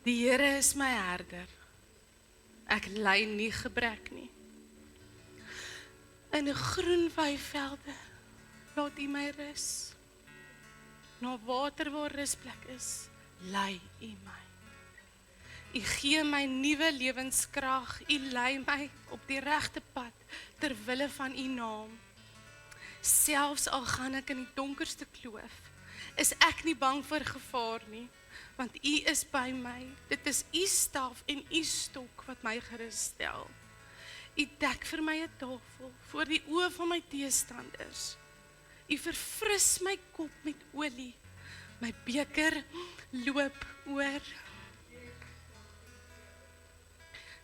Die Here is my herder. Ek ly nie gebrek nie. In 'n groen weivelde laat U my rus. Na water waar rusplek is, lei U my. U gee my nuwe lewenskrag, U lei my op die regte pad, ter wille van U naam. Selfs al gaan ek in die donkerste kloof, is ek nie bang vir gevaar nie, want U is by my. Dit is U staf en U stok wat my gerus stel. U dek vir my 'n tafel voor die oë van my teestanders. U verfris my kop met olie. My beker loop oor.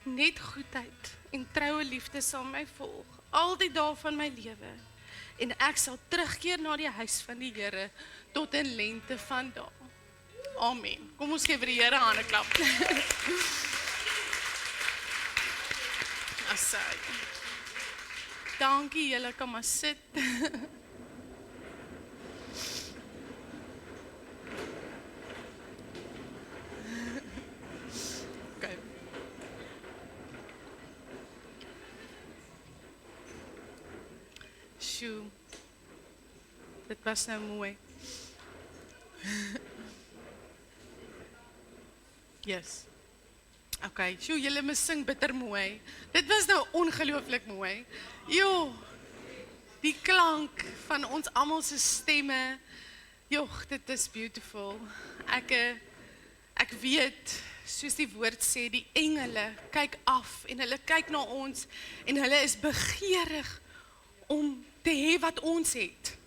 Net goedheid en troue liefde sal my volg, al die dae van my lewe. En ek sal terugkeer na die huis van die Here tot in lente van dae. Amen. Kom ons gee vir die Here 'n hande klap. Asai. Dankie, julle kan maar sit. Okay. Sjoe. Dit was nou mooi. Yes. Okay, sjoe, julle moet sing bitter mooi. Dit was nou ongelooflik mooi. Jo, die klank van ons almal se stemme. Jog, dit is beautiful. Ek weet, soos die woord sê, die engele kyk af en hulle kyk na ons en hulle is begeerig om te hê wat ons het.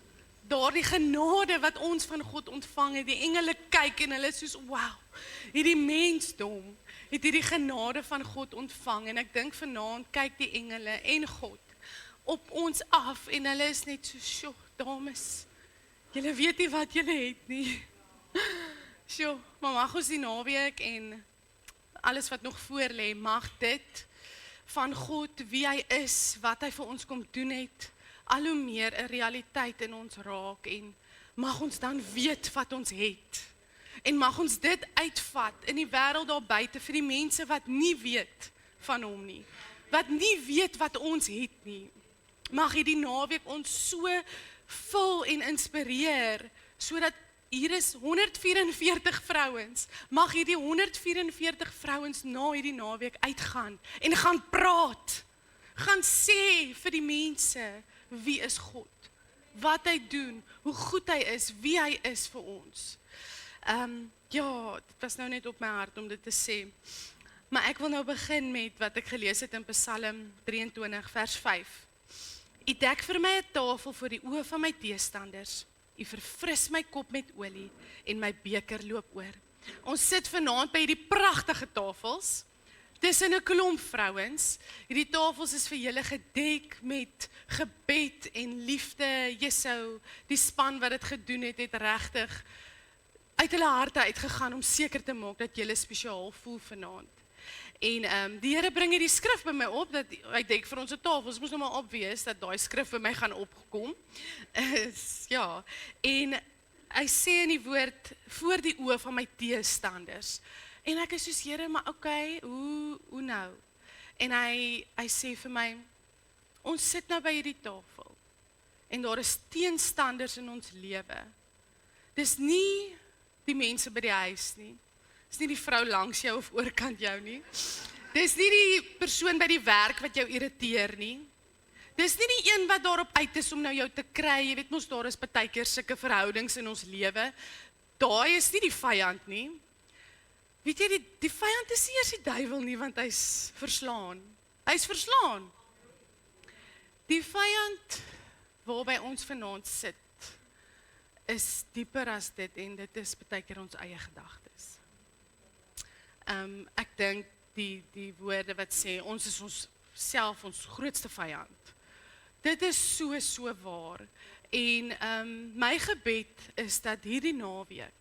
Daardie genade wat ons van God ontvang het, die engele kyk en hulle is soos, wow, hierdie mensdom het hierdie genade van God ontvang, en ek dink vanaand kyk die engele en God op ons af, en hulle is net so, sjoe, dames, julle weet nie wat julle het nie. Sjoe, maar mag ons die naweek en alles wat nog voor lê, mag dit van God, wie hy is, wat hy vir ons kom doen het, al hoe meer 'n realiteit in ons raak, en mag ons dan weet wat ons het. En mag ons dit uitvat in die wêreld daar buite vir die mense wat nie weet van hom nie. Wat nie weet wat ons het nie. Mag hierdie naweek ons so vul en inspireer, sodat hier is 144 vrouens. Mag hierdie 144 vrouens na hierdie naweek uitgaan en gaan praat. Gaan sê vir die mense, wie is God? Wat hy doen, hoe goed hy is, wie hy is vir ons. Ja, dit was nou net op my hart om dit te sê. Maar ek wil nou begin met wat ek gelees het in Psalm 23 vers 5. U dek vir my 'n tafel voor die oë van my teestanders. U verfris my kop met olie en my beker loop oor. Ons sit vanaand by hierdie pragtige tafels. Tussen 'n klomp vrouens. Hierdie tafels is vir julle gedek met gebed en liefde. Jesou, die span wat dit gedoen het, het regtig uit hulle harte uitgegaan om seker te maak dat julle spesiaal voel vanaand. En die Here bring hierdie skrif by my op, dat hy dek vir ons 'n tafel, ons moes nou maar opwees, dat daai skrif by my gaan opkom. Ja, en hy sê in die woord, voor die oë van my teestanders. En ek is soos, Here, maar okay, hoe nou? En hy sê vir my, ons sit nou by hierdie tafel, en daar is teenstanders in ons lewe. Dis nie die mense by die huis nie, dis nie die vrou langs jou of oorkant jou nie, dis nie die persoon by die werk wat jou irriteer nie, dis nie die een wat daarop uit is om nou jou te kry, jy weet mos, daar is partykeer sulke verhoudings in ons lewe, daai is nie die vyand nie. Weet jy, die vyand is nie eers die duiwel nie, want hy's verslaan. Hy's verslaan. Die vyand waarby ons vanaand sit, is dieper as dit, en dit is partykeer ons eie gedagtes. Ek dink die woorde wat sê, ons is ons self ons grootste vyand. Dit is so waar. En my gebed is dat hierdie naweek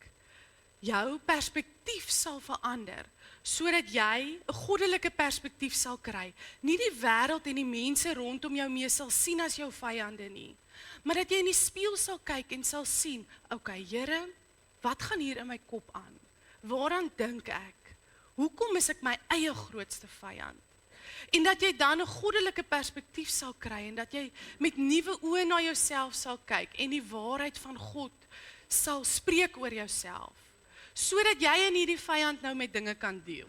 jou perspektief sal verander, sodat jy 'n goddelike perspektief sal kry. Nie die wêreld en die mense rondom jou mee sal sien as jou vyande nie, maar dat jy in die spieël sal kyk en sal sien, okay, Here, wat gaan hier in my kop aan? Waaraan dink ek? hoekom is ek my eie grootste vyand? En dat jy dan 'n goddelike perspektief sal kry en dat jy met nuwe oë na jouself sal kyk en die waarheid van God sal spreek oor jouself. Sodat jy in hierdie vyand nou met dinge kan deel.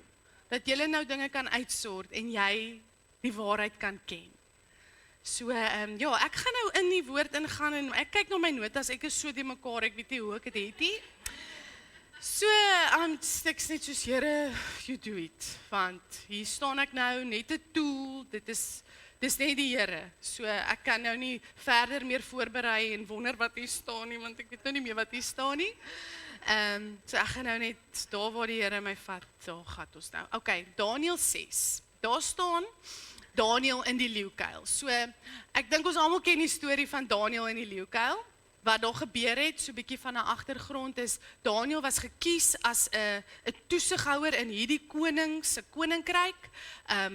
Dat jy nou dinge kan uitsort en jy die waarheid kan ken. So, ja, ek gaan nou in die woord ingaan en ek kyk na my notas, ek is so die mekaar, ek weet nie hoe ek het nie. So, ek's net soos, Here, you do it, want hier staan ek nou, net 'n tool, dis net die Here. So, ek kan nou nie verder meer voorberei en wonder wat hier staan nie, want ek weet nou nie meer wat hier staan nie. So, ek gaan nou net, daar waar die Here my vat, daar gaan ons nou. Okay, Daniël 6, daar staan Daniël in die leeukuil. So, ek dink ons almal ken die storie van Daniël in die leeukuil. Wat daar gebeur het, so 'n bietjie van 'n agtergrond is, Daniël was gekies as 'n toesighouer in hierdie koning se koninkryk,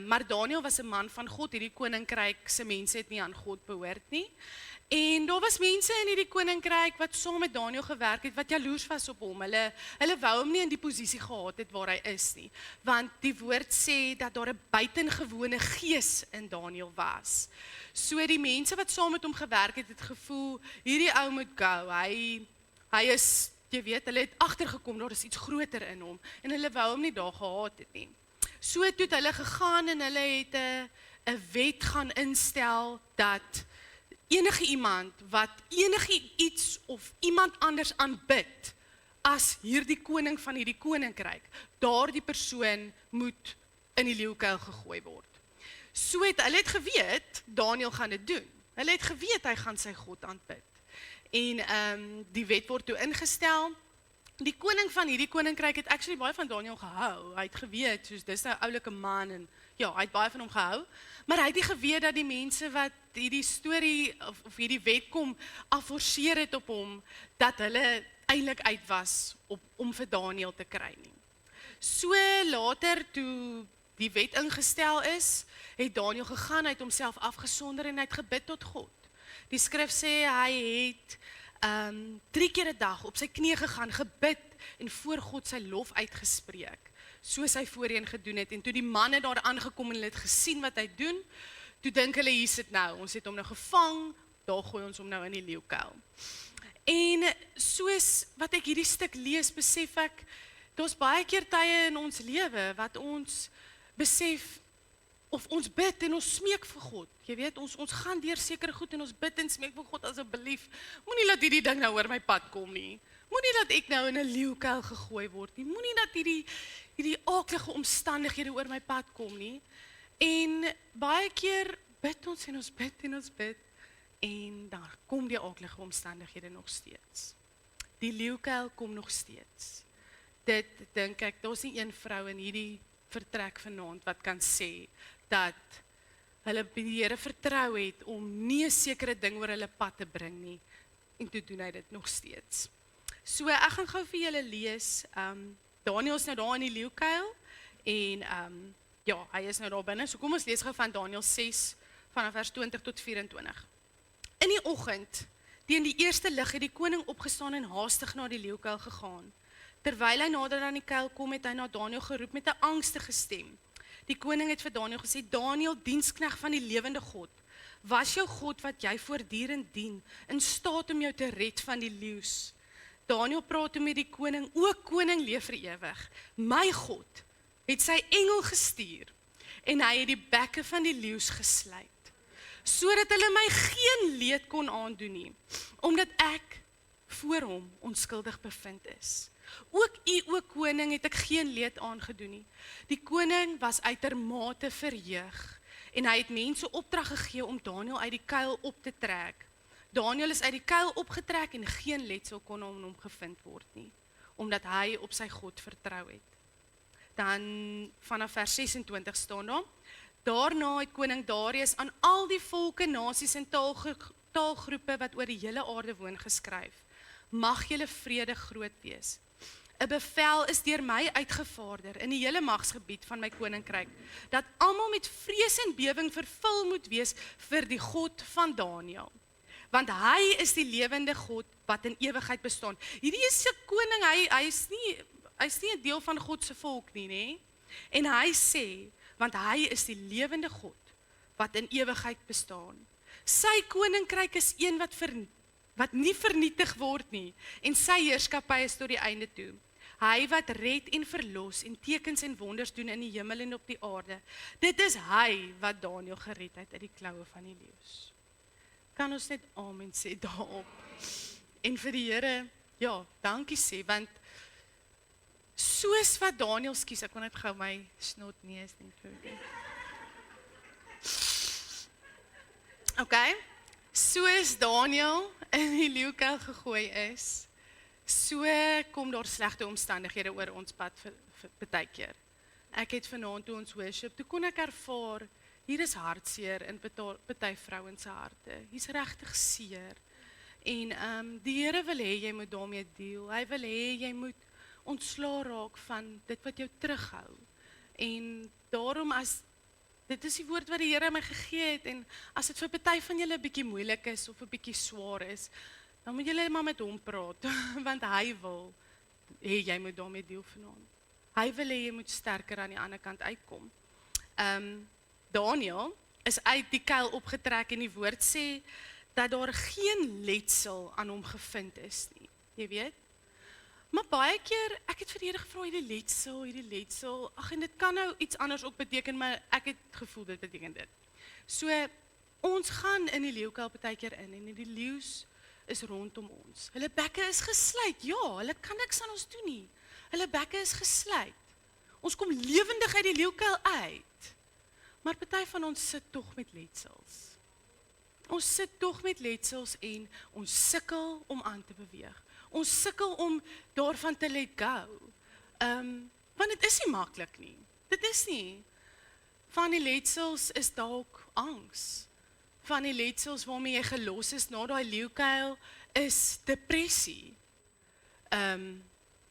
maar Daniël was 'n man van God, hierdie koninkryk se mense het nie aan God behoort nie. En daar was mense in hierdie koninkryk wat saam met Daniël gewerk het, wat jaloers was op hom. Hulle wou hom nie in die posisie gehad het waar hy is nie, want die woord sê dat daar 'n buitengewone gees in Daniël was. So die mense wat saam met hom gewerk het, het gevoel, hierdie ou moet go, hy is, jy weet, hulle het agtergekom, daar is iets groter in hom, en hulle wou hom nie daar gehad het nie. So het hulle gegaan en hulle het 'n wet gaan instel, dat enige iemand wat enige iets of iemand anders aanbid, as hierdie koning van hierdie koninkryk, daardie persoon moet in die leeukuil gegooi word. So hulle het geweet, Daniël gaan dit doen. Hulle het geweet, hy gaan sy God aanbid. En die wet word toe ingestel. Die koning van hierdie koninkryk het actually baie van Daniël gehou. Hy het geweet, soos dis 'n oulike man, en ja, hy het baie van hom gehou. Maar hy het nie geweet dat die mense wat hierdie storie, of hierdie wet kom, afforceer het op hom, dat hulle eintlik uit was om vir Daniël te kry nie. So later, toe die wet ingestel is, het Daniël gegaan, hy het homself afgesonder en hy het gebid tot God. Die skrif sê, hy het 3 keer 'n dag op sy knie gegaan, gebid en voor God sy lof uitgespreek, soos hy voorheen gedoen het. En toe die manne daar aangekom en hulle het gesien wat hy doen, toe dink hulle, hier sit nou, ons het hom nou gevang, daar gooi ons hom nou in die leeukuil. En soos wat ek hierdie stuk lees, besef ek, daar's baie keer tye in ons lewe, wat ons besef, of ons bid en ons smeek vir God. Jy weet, ons gaan deur sekere goed en ons bid en smeek vir God, asseblief, moenie laat hierdie ding nou oor my pad kom nie. Moenie dat ek nou in 'n leeukuil gegooi word nie. Moenie dat hierdie aaklige omstandighede oor my pad kom nie. En baie keer bid ons en ons bid en ons bid, en dan kom die aaklige omstandighede nog steeds. Die leeukuil kom nog steeds. Dit dink ek, daar's nie een vrou in hierdie vertrek vanaand wat kan sê dat hulle die Here vertrou het om nie 'n sekere ding oor hulle pad te bring nie, en toe doen hy dit nog steeds. So ek gaan gou vir julle lees, Daniël is nou daar in die leeukuil, en ja, hy is nou daar binne, so kom ons lees gou van Daniël 6, vanaf vers 20 tot 24. In die oggend, teen die eerste lig, het die koning opgestaan en haastig na die leeukuil gegaan. Terwyl hy nader aan die kuil kom, het hy na Daniël geroep met 'n angstige stem. Die koning het vir Daniël gesê, Daniël, diensknegt van die lewende God, was jou God wat jy voortdurend dien, in staat om jou te red van die leeu's? Daniël praat toe met die koning, o koning, leef vir ewig. My God het sy engel gestuur, en hy het die bekke van die leeu's gesluit, sodat hulle my geen leed kon aandoen nie, omdat ek voor hom onskuldig bevind is. Ook u, o koning, het ek geen leed aangedoen nie. Die koning was uitermate verheug, en hy het mense opdrag gegee om Daniël uit die kuil op te trek. Daniël is uit die kuil opgetrek en geen letsel kon aan hom gevind word nie, omdat hy op sy God vertrou het. Dan vanaf vers 26 staan daar, daarna het koning Darius aan al die volke, nasies en taalgroepe wat oor die hele aarde woon geskryf, mag julle vrede groot wees. 'n bevel is deur my uitgevaarder in die hele magsgebied van my koninkryk, dat almal met vrees en bewing vervul moet wees vir die God van Daniël. Want hy is die lewende God wat in ewigheid bestaan. Hierdie is 'n koning, hy is nie 'n deel van God se volk nie, nê? En hy sê, want hy is die lewende God, wat in ewigheid bestaan. Sy koninkryk is een wat nie vernietig word nie, en sy heerskappy is tot die einde toe. Hy wat red en verlos en tekens en wonders doen in die hemel en op die aarde. Dit is hy wat Daniël gered het uit die kloue van die leeu's. Kan ons net amen sê daarop? En vir die Here, ja, dankie sê, want soos wat Daniël, skies, ek kon net gou my snot neus nie goed nie. Okay, soos Daniël in die leeukuil gegooi is, so kom daar slegte omstandighede oor ons pad vir baie keer. Ek het vanaand toe ons worship, toe kon ek ervaar, hier is hartseer in baie vrouens se harte. Hier's regtig seer. En die Here wil hê jy moet daarmee deel. Hy wil hê jy moet ontslaa raak van dit wat jou terughou. En daarom dit is die woord wat die Here my gegee het, en as dit vir party van julle 'n bietjie moeilik is of 'n bietjie swaar is, dan moet julle maar met hom praat, want hy wil hê jy moet daarmee deel vanaand. Hy wil hê jy moet sterker aan die ander kant uitkom. Daniël is uit die kuil opgetrek en die woord sê dat daar geen letsel aan hom gevind is nie. Jy weet? Maar baie keer, ek het vir die Here gevra, hierdie letsel, ag, en dit kan nou iets anders ook beteken, maar ek het gevoel dit beteken dit. So, ons gaan in die leeukuil baie keer in, en die leeu's is rondom ons. Hulle bekke is gesluit, ja, hulle kan niks aan ons doen nie. Hulle bekke is gesluit. Ons kom lewendig uit die leeukuil uit. Maar party van ons sit tog met letsels. Ons sit tog met letsels en ons sukkel om aan te beweeg. Ons sukkel om daarvan te let go. Want dit is nie maklik nie. Dit is nie. Van die letsels is dalk angs. Van die letsels waarmee jy gelos is na daai leeukuil is depressie.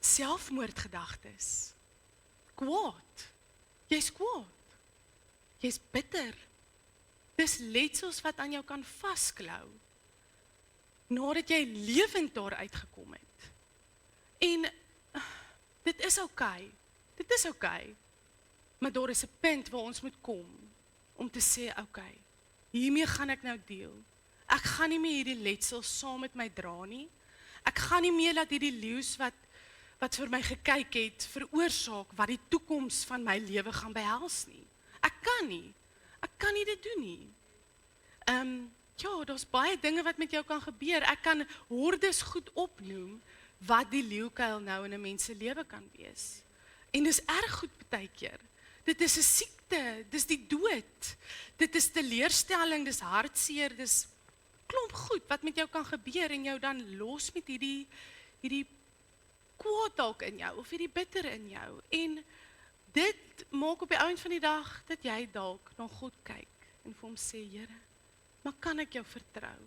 Selfmoordgedagtes. Kwaad. Jy's kwaad. Jy's bitter. Dis letsels wat aan jou kan vasklou, nadat jy lewend daar uitgekom het. En dit is oukei. Dit is oukei. Maar daar is 'n punt waar ons moet kom om te sê, oukei, hiermee gaan ek nou deel. Ek gaan nie meer hierdie letsels saam met my dra nie. Ek gaan nie meer laat hierdie leeu's wat vir my gekyk het, veroorsaak wat die toekoms van my lewe gaan behels nie. Ek kan nie. Ek kan nie dit doen nie. Ja, daar's baie dinge wat met jou kan gebeur. Ek kan hordes goed opnoem wat die leeukuil nou in 'n mens se lewe kan wees. En dis erg goed baie keer. Dit is 'n siekte, dis die dood. Dit is teleurstelling, dis hartseer, dis klomp goed wat met jou kan gebeur en jou dan los met hierdie kwaad dalk in jou of hierdie bitter in jou. En dit maak op die einde van die dag dat jy dalk na God kyk en vir hom sê, Here, maar kan ek jou vertrou?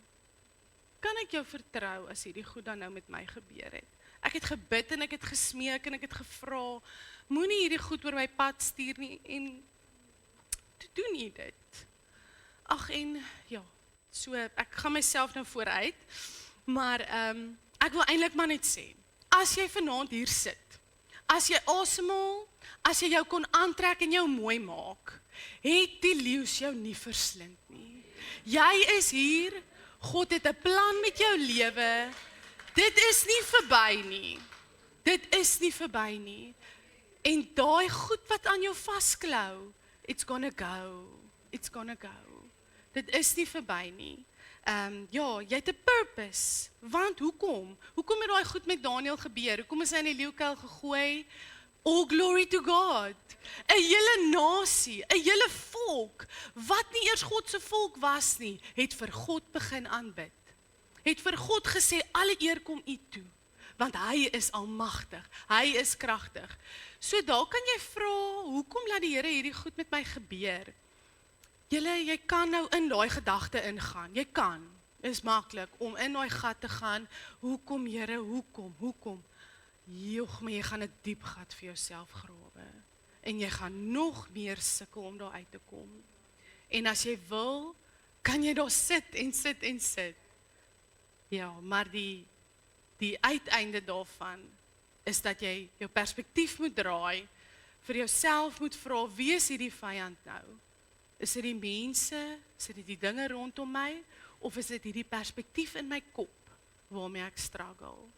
Kan ek jou vertrou as hierdie goed dan nou met my gebeur het? Ek het gebid en ek het gesmeek en ek het gevra, moenie hierdie goed oor my pad stuur nie, en toe doen jy dit. Ag, en ja, so ek gaan myself nou vooruit, maar ek wil eintlik maar net sê, as jy vanaand hier sit, as jy asemhaal, as jy jou kon aantrek en jou mooi maak, het die leeu's jou nie verslind nie. Jy is hier, God het 'n plan met jou lewe, dit is nie verby nie. Dit is nie verby nie. En daai goed wat aan jou vasklou, it's gonna go. It's gonna go. Dit is nie verby nie. Ja, jy het 'n purpose. Want hoekom? Hoekom het daai goed met Daniël gebeur? Hoekom is hy in die leeukuil gegooi? All glory to God. 'n Hele nasie, 'n hele volk, wat nie eers God se volk was nie, het vir God begin aanbid. Het vir God gesê, alle eer kom U toe, want hy is almagtig, hy is kragtig. So daar kan jy vra, hoekom laat die Here hierdie goed met my gebeur? Jy kan nou in daai gedagte ingaan, jy kan, is maklik om in daai gat te gaan, hoekom Here, hoekom? Joeg, maar jy gaan 'n diep gat vir jouself grawe, en jy gaan nog meer sukkel om daar uit te kom. En as jy wil, kan jy daar sit. Ja, maar die uiteinde daarvan is dat jy jou perspektief moet draai vir jouself moet vra, wie is hierdie vyand nou? Is dit die mense, is dit die dinge rondom my, of is dit hierdie perspektief in my kop, waarmee ek struggle?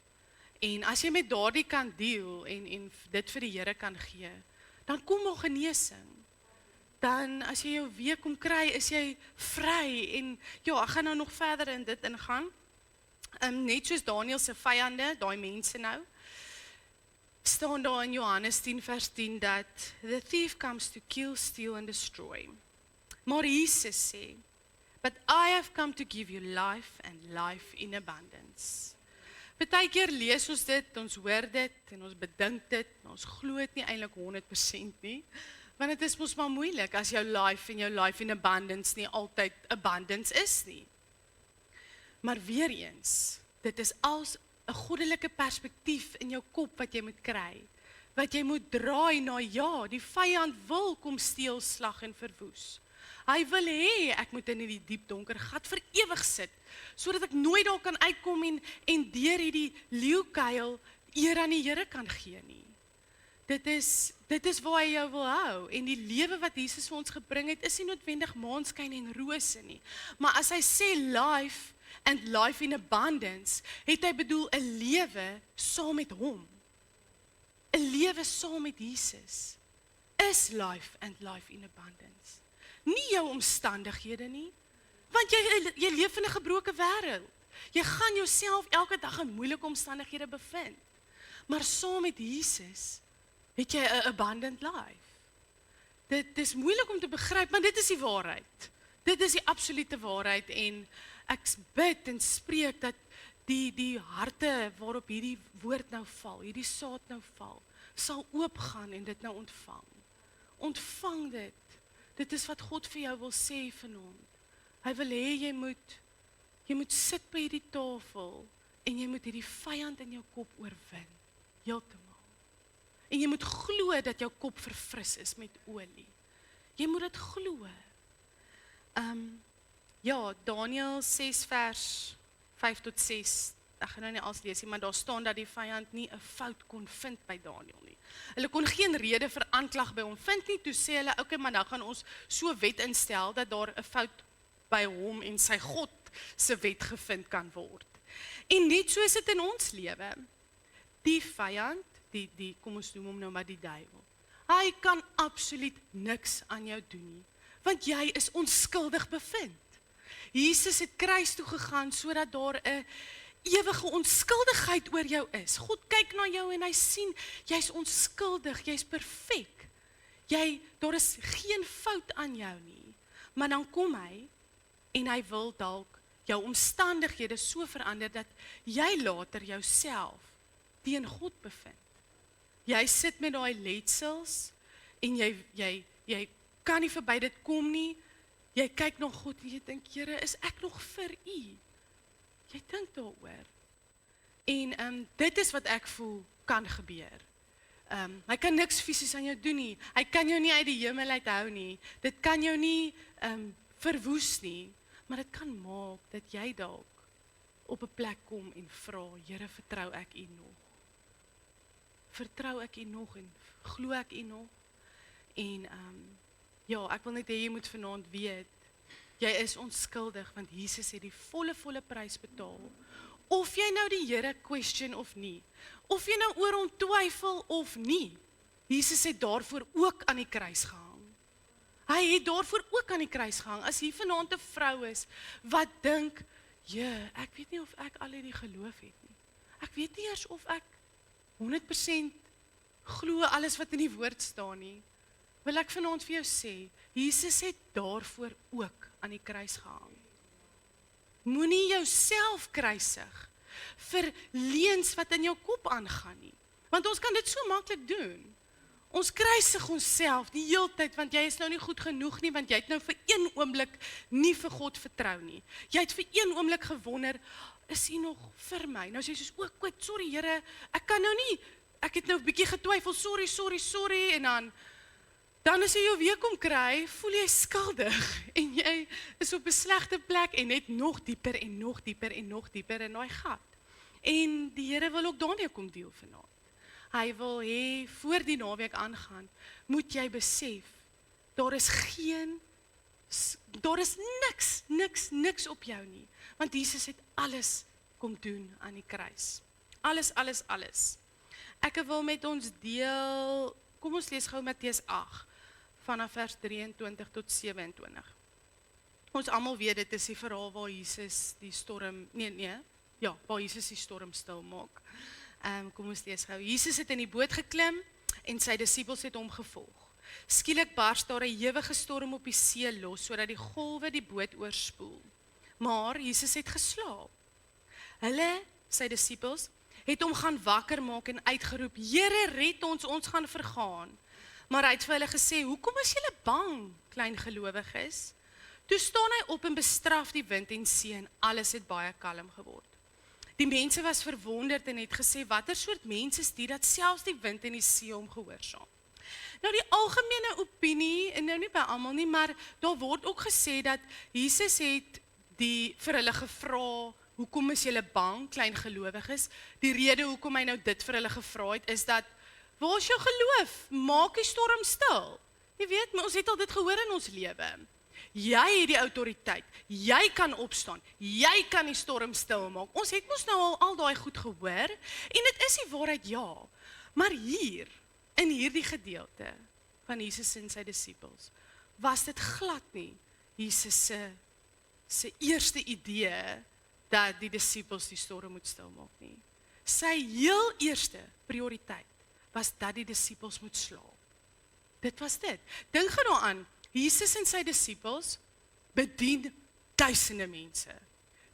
En as jy met daardie kan deel, en dit vir die Here kan gee, dan kom maar genesing. Dan, as jy jou week kom kry, is jy vry, en ja, ek gaan nou nog verder in dit ingaan, net soos Daniel se vyande, daai mense nou, staan daar in Johannes 10 vers 10, dat the thief comes to kill, steal and destroy. Maar Jesus sê, but I have come to give you life and life in abundance. Partykeer lees ons dit, ons hoor dit, en ons bedink dit, en ons glo dit nie eintlik 100% nie, want het is mos maar moeilik, as jou life in abundance nie altyd abundance is nie. Maar weer eens, dit is als 'n goddelike perspektief in jou kop wat jy moet kry, wat jy moet draai na, ja, die vyand wil kom steel, slag en verwoes. Hy wil hê, ek moet in die diep donker gat vir ewig sit, sodat ek nooit daar kan uitkom en deur hierdie leeukuil eer aan die Here kan gee nie. Dit is waar hy jou wil hou, en die lewe wat Jesus vir ons gebring het, is nie noodwendig maanskyn en rose nie. Maar as hy sê life and life in abundance, het hy bedoel 'n lewe saam met hom. 'n Lewe saam met Jesus is life and life in abundance. Nie jou omstandighede nie, want jy leef in 'n gebroke wêreld. Jy gaan jouself elke dag in moeilike omstandighede bevind. Maar saam met Jesus het jy 'n abundant life. Dit is moeilik om te begryp, maar dit is die waarheid. Dit is die absolute waarheid, en ek bid en spreek dat die harte waarop hierdie woord nou val, hierdie saad nou val, sal oopgaan en dit nou ontvang. Ontvang dit. Dit is wat God vir jou wil sê vanaand. Hy wil hê jy moet sit by hierdie tafel, en jy moet hierdie vyand in jou kop oorwin, heeltemal. En jy moet glo dat jou kop verfris is met olie. Jy moet dit glo. Ja, Daniel 6 vers 5 tot 6, ek gaan nou nie alles lees nie, maar daar staan dat die vyand nie 'n fout kon vind by Daniel nie. Hulle kon geen rede vir aanklag by hom vind nie, toe sê hulle, okay, maar nou gaan ons so wet instel, dat daar 'n fout by hom en sy God se wet gevind kan word. En net so is dit in ons lewe. Die vyand, kom ons noem hom nou maar die duiwel, hy kan absoluut niks aan jou doen nie, want jy is onskuldig bevind. Jesus het kruis toe gegaan, sodat daar 'n ewige onskuldigheid oor jou is. God kyk na jou en hy sien, jy's onskuldig, jy's perfek. Daar is geen fout aan jou nie. Maar dan kom hy, en hy wil dalk jou omstandighede so verander, dat jy later jouself teen God bevind. Jy sit met daai letsels, en jy kan nie verby dit kom nie. Jy kyk na God en jy dink, Here, is ek nog vir U? Jy dink daaroor. En dit is wat ek voel kan gebeur. Hy kan niks fisies aan jou doen nie. Hy kan jou nie uit die hemel uithou nie. Dit kan jou nie verwoes nie. Maar dit kan maak dat jy dalk op 'n plek kom en vra, Here, vertrou ek U nog? Vertrou ek U nog en glo ek U nog? En ja, ek wil net hê jy moet vanaand weet, jy is onskuldig, want Jesus het die volle prys betaal. Of jy nou die Here question of nie, of jy nou oor hom twyfel of nie, Jesus het daarvoor ook aan die kruis gehang. Hy het daarvoor ook aan die kruis gehang. As hier vanaand 'n vrou is, wat dink, ek weet nie of ek al hierdie geloof het nie. Ek weet nie eers of ek 100% glo alles wat in die woord staan nie. Wil ek vanaand vir jou sê, Jesus het daarvoor ook aan die kruis gehang. Moenie jouself kruisig vir leuns wat in jou kop aangaan nie. Want ons kan dit so maklik doen. Ons kruisig onsself die heeltyd, want jy is nou nie goed genoeg nie, want jy het nou vir een oomblik nie vir God vertrou nie. Jy het vir een oomblik gewonder, is U nog vir my? Nou sê jy soos, sorry Here, ek kan nou nie, ek het nou 'n bietjie getwyfel, sorry, en dan as jy jou weer kom kry, voel jy skuldig, en jy is op 'n slegte plek, en net nog dieper en nog dieper en nog dieper in daai gat. En die Here wil ook daarmee kom deel vanaand. Hy wil hê, voor die naweek aangaan, moet jy besef, daar is niks op jou nie. Want Jesus het alles kom doen aan die kruis. Alles. Ek wil met ons deel, kom ons lees gou Matteus 8, vanaf vers 23 tot 27. Ons almal weet, dit is die verhaal waar Jesus die storm, waar Jesus die storm stil maak. Kom ons lees gou. Jesus het in die boot geklim en sy disippels het hom gevolg. Skielik bars daar 'n ewige storm op die see los, sodat die golwe die boot oorspoel. Maar Jesus het geslaap. Hulle, sy disippels, het hom gaan wakker maak en uitgeroep, Here, red ons, ons gaan vergaan. Maar hy het vir hulle gesê, hoekom is julle bang, klein gelowiges? Toe staan hy op en bestraf die wind en see en alles het baie kalm geword. Die mense was verwonderd en het gesê, watter soort mens is die dat selfs die wind en die see hom gehoorsaam? Nou die algemene opinie, en nou nie by almal nie, maar daar word ook gesê dat Jesus het vir hulle gevra, hoekom is julle bang, klein gelowiges? Die rede hoekom hy nou dit vir hulle gevra het, is dat, waar is jou geloof? Maak die storm stil. Jy weet, maar ons het al dit gehoor in ons lewe. Jy het die autoriteit, jy kan opstaan, jy kan die storm stil maak. Ons het mos nou al daai goed gehoor, en dit is die waarheid, ja. Maar hier, in hierdie gedeelte van Jesus en sy disippels, was dit glad nie Jesus se eerste idee dat die disippels die storm moet stilmaak nie. Sy heel eerste prioriteit was dat die disippels moet slaap. Dit was dit. Dink gou daaraan, Jesus en sy disippels bedien duisende mense.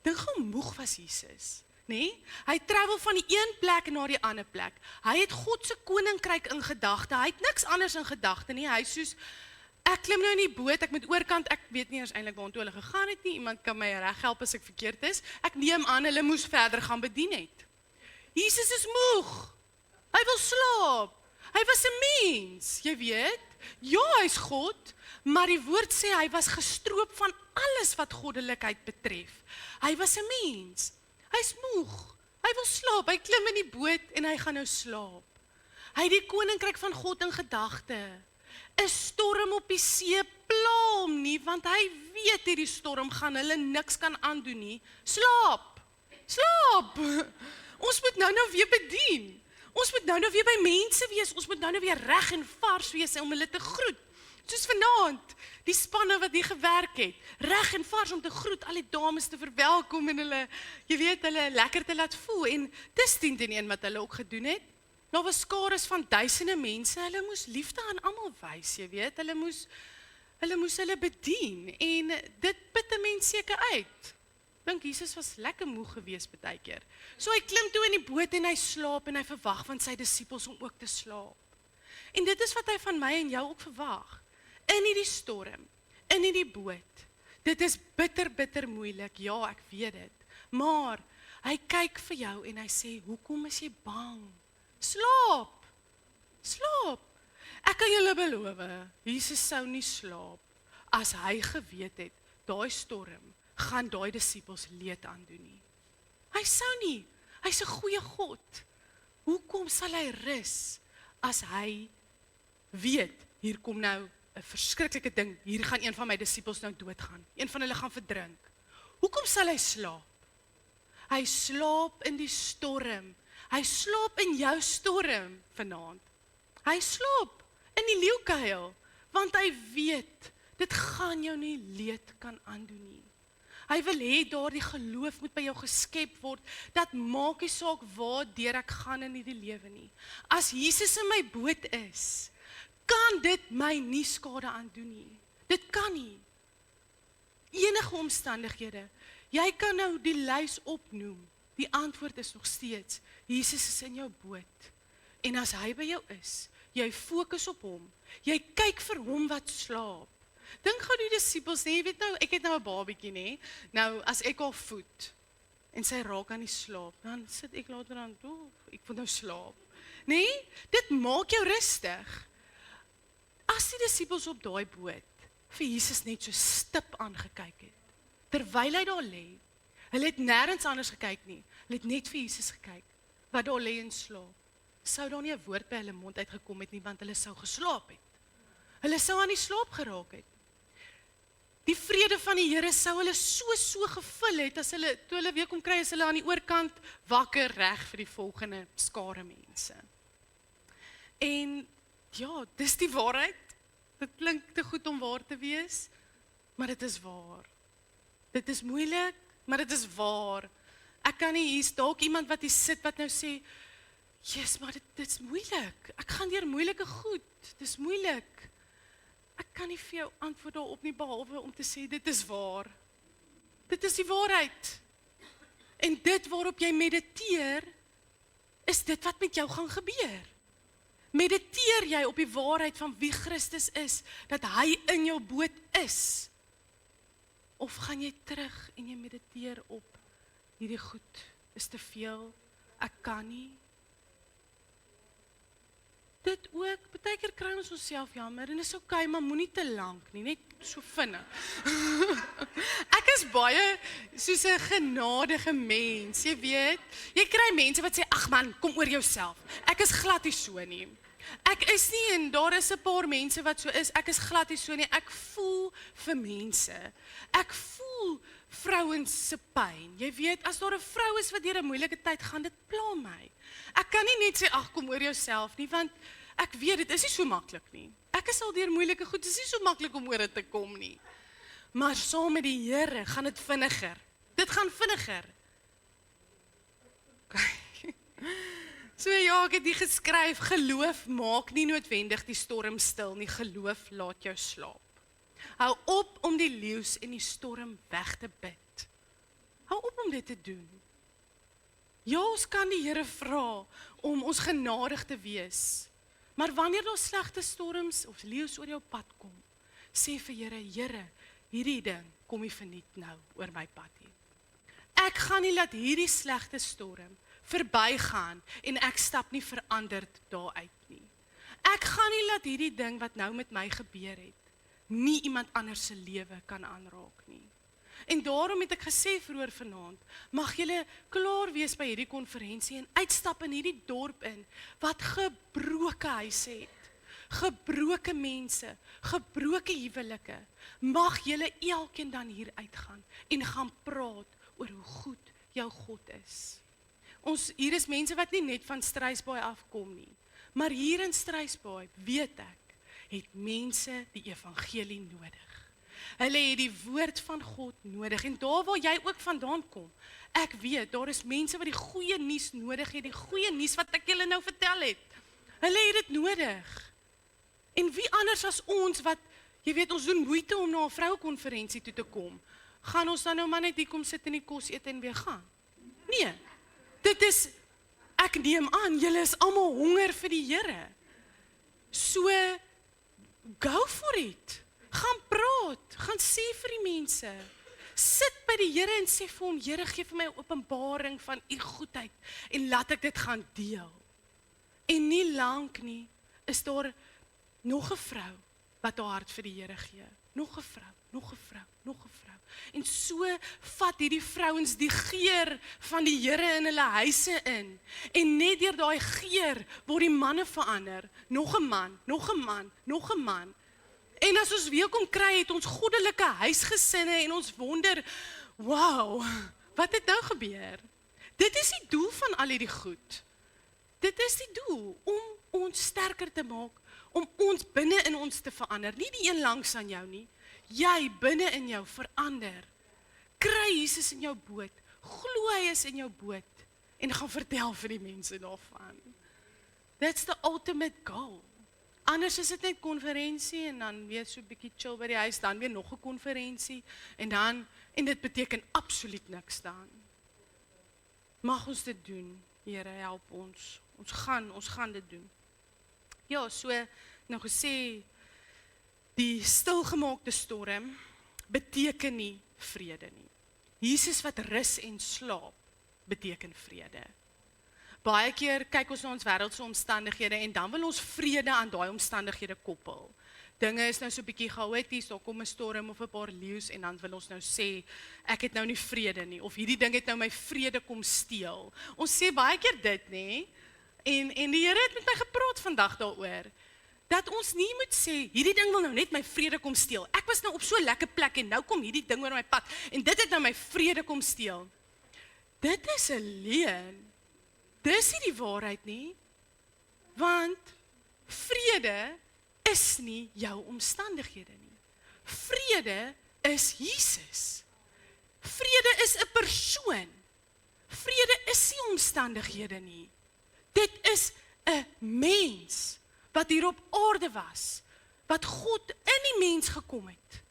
Dink hoe moeg was Jesus, nee? Hy travel van die een plek na die ander plek. Hy het God se koninkryk in gedagte. Hy het niks anders in gedagte nie. Hy soos, ek klim nou in die boot, ek moet oorkant, ek weet nie eens eintlik waartoe hulle gegaan het nie. Iemand kan my reghelp as ek verkeerd is. Ek neem aan hulle moes verder gaan bedien het. Jesus is moeg. Hy wil slaap. Hy was 'n mens, jy weet. Ja, hy's God, maar die woord sê hy was gestroop van alles wat goddelikheid betref. Hy was 'n mens. Hy's moeg. Hy wil slaap. Hy klim in die boot en hy gaan nou slaap. Hy het die koninkryk van God in gedagte. 'n Storm op die see pla hom nie, want hy weet hierdie storm gaan hulle niks kan aandoen nie. Slaap. Ons moet nou weer bedien. Ons moet nou weer by mense wees. Ons moet nou weer reg en vars wees om hulle te groet. Soos vanaand, die spanne wat hier gewerk het, reg en vars om te groet, al die dames te verwelkom en hulle, jy weet, hulle lekker te laat voel. En dis 10-1 wat hulle ook gedoen het. Daar was skares van duisende mense, hulle moes liefde aan almal wys, jy weet, hulle moes hulle bedien, en dit put 'n mens seker uit. Dink Jesus was lekker moeg geweest baie keer. So hy klim toe in die boot en hy slaap en hy verwag van sy disippels om ook te slaap. En dit is wat hy van my en jou ook verwag. In hierdie storm, in hierdie boot. Dit is bitter moeilik, ja, ek weet dit. Maar hy kyk vir jou en hy sê, hoekom is jy bang? Slaap. Ek kan julle beloof, Jesus sou nie slaap as hy geweet het, daai storm gaan daai disippels leed aandoen nie. Hy sou nie. Hy's 'n goeie God. Hoekom sal hy rus as hy weet, hier kom nou 'n verskriklike ding, hier gaan een van my disippels nou doodgaan. Een van hulle gaan verdrink. Hoekom sal hy slaap? Hy slaap in die storm. Hy slaap in jou storm vanaand. Hy slaap in die leeukuil, want hy weet, dit gaan jou nie leed kan aandoen nie. Hy wil hê daardie geloof moet by jou geskep word, dat maak nie saak waar deur ek gaan in hierdie lewe nie. As Jesus in my boot is, kan dit my nie skade aandoen nie. Dit kan nie. Enige omstandighede, jy kan nou die lys opnoem, die antwoord is nog steeds, Jesus is in jou boot, en as hy by jou is, jy fokus op hom, jy kyk vir hom wat slaap. Dink gou die disippels, nee, jy weet nou, ek het nou 'n babietjie, nee, nou as ek haar voed, en sy raak aan die slaap, dan sit ek later aan, ek wil nou slaap. Nee, dit maak jou rustig. As die disippels op daai boot, vir Jesus net so stip aangekyk het, terwyl hy daar lê, hulle het nêrens anders gekyk nie, hulle het net vir Jesus gekyk, wat daar lê en slaap. sou daar nie 'n woord by hulle mond uitgekom het nie, want hulle sou geslaap het. Hulle sou aan die slaap geraak het. Die vrede van die Here sou hulle so gevul het, as hulle, toe hulle weer kom kry, is hulle aan die oorkant wakker reg vir die volgende skare mense. En ja, dis die waarheid. Dit klink te goed om waar te wees, maar dit is waar. Dit is moeilik, maar dit is waar. Ek kan nie, hier's dalk iemand wat hier sit wat nou sê, yes, maar dit is moeilik. Ek gaan deur moeilike goed. Dit is moeilik. Ek kan nie vir jou antwoord daarop nie, behalwe om te sê, dit is waar. Dit is die waarheid. En dit waarop jy mediteer, is dit wat met jou gaan gebeur. Mediteer jy op die waarheid van wie Christus is, dat hy in jou boot is? Of gaan jy terug en jy mediteer op, hierdie goed is te veel, ek kan nie. Dit ook, baie keer kry ons onsself jammer, en is okay, maar moenie te lank nie, net so vinnig. Ek is baie soos 'n genadige mens, jy weet. Jy kry mense wat sê, ag man, kom oor jouself. Ek is glad nie so nie. Ek is nie, en daar is 'n paar mense wat so is, ek is glad nie so nie. Ek voel vir mense. Ek voel vrouens se pyn. Jy weet, as daar 'n vrou is wat deur 'n moeilike tyd gaan, dit pla my. Ek kan nie net sê, ag kom oor jouself nie, want ek weet, dit is nie so maklik nie. Ek is al deur moeilike goed, dit is nie so maklik om oor dit te kom nie. Maar saam met die Here gaan dit vinniger. Dit gaan vinniger. Okay. So ja, ek het die geskryf, geloof maak nie noodwendig die storm stil nie, geloof laat jou slaap. Hou op om die leeu's en die storm weg te bid. Hou op om dit te doen. Ja, ons kan die Here vra om ons genadig te wees. Maar wanneer daar slegte storms of leeu's oor jou pad kom, sê vir Here, hierdie ding kom nie verniet nou oor my pad nie. Ek gaan nie laat hierdie slegte storm verbygaan en ek stap nie veranderd daaruit nie. Ek gaan nie laat hierdie ding wat nou met my gebeur het, nie iemand anders se lewe kan aanraak nie. En daarom het ek gesê vroeër vanaand, mag julle klaar wees by hierdie konferensie en uitstap in hierdie dorp in, wat gebroke huise het, gebroke mense, gebroke huwelike. Mag julle elkeen dan hier uitgaan en gaan praat oor hoe goed jou God is. Hier is mense wat nie net van Struisbaai afkom nie, maar hier in Struisbaai, weet ek, het mense die evangelie nodig. Hulle het die woord van God nodig, en daar waar jy ook vandaan kom, ek weet, daar is mense wat die goeie nuus nodig het, die goeie nuus wat ek julle nou vertel het. Hulle het dit nodig. En wie anders as ons wat, jy weet, ons doen moeite om na 'n vrouekonferensie toe te kom, gaan ons dan nou maar net hier kom sit en die kos eet en weer gaan? Nee, dit is, ek neem aan, julle is almal honger vir die Here. So, go for it. Gaan praat, gaan sê vir die mense. Sit by die Here en sê vir hom, Here, gee vir my 'n openbaring van u goedheid en laat ek dit gaan deel. En nie lank nie, is daar nog 'n vrou wat haar hart vir die Here gee. Nog 'n vrou, nog 'n vrou, nog 'n vrou. En so vat hierdie vrouens die geur van die Here in hulle huise in. En net deur daai geur word die manne verander. Nog 'n man, nog 'n man, nog 'n man. En as ons weer kom kry, het ons goddelike huisgesinne en ons wonder, wow, wat het nou gebeur? Dit is die doel van al hierdie goed. Dit is die doel, om ons sterker te maak, om ons binne in ons te verander. Nie die een langs aan jou nie, jy binne in jou verander. Kry Jesus in jou boot, glo hy is in jou boot, en gaan vertel vir die mense daarvan. That's the ultimate goal. Anders is dit net konferensie, en dan weer so 'n bietjie chill by die huis, dan weer nog 'n konferensie, en dit beteken absoluut niks dan. Mag ons dit doen, Here, help ons. Ons gaan dit doen. Ja, so, nou gesê, die stilgemaakte storm beteken nie vrede nie. Jesus wat rus en slaap, beteken vrede. Baie keer kyk ons na ons wêreldse omstandighede en dan wil ons vrede aan daai omstandighede koppel. Dinge is nou so 'n bietjie chaoties, daar kom 'n storm of 'n paar leeu's en dan wil ons nou sê, ek het nou nie vrede nie, of hierdie ding het nou my vrede kom steel. Ons sê baie keer dit, nê? En die Here het met my gepraat vandag daaroor, dat ons nie moet sê, hierdie ding wil nou net my vrede kom steel. Ek was nou op so 'n lekker plek en nou kom hierdie ding oor my pad en dit het nou my vrede kom steel. Dit is 'n leuen. Dis nie die waarheid nie, want vrede is nie jou omstandighede nie. Vrede is Jesus. Vrede is 'n persoon. Vrede is nie omstandighede nie. Dit is 'n mens wat hier op aarde was, wat God in die mens gekom het.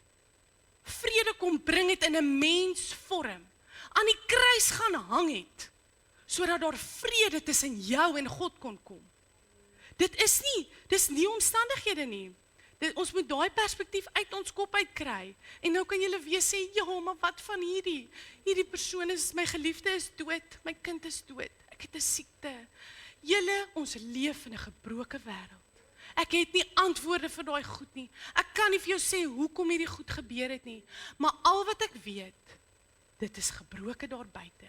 Vrede kom bring het in 'n mensvorm, aan die kruis gaan hang het, sodat daar vrede tussen jou en God kon kom. Dis nie omstandighede nie. Ons moet daai perspektief uit ons kop uitkry. En nou kan julle weer sê, ja, maar wat van hierdie? Hierdie persoon is, my geliefde is dood, my kind is dood, ek het 'n siekte. Julle, ons leef in 'n gebroke wêreld. Ek het nie antwoorde vir daai goed nie. Ek kan nie vir jou sê hoekom hierdie goed gebeur het nie. Maar al wat ek weet, dit is gebroke daar buite.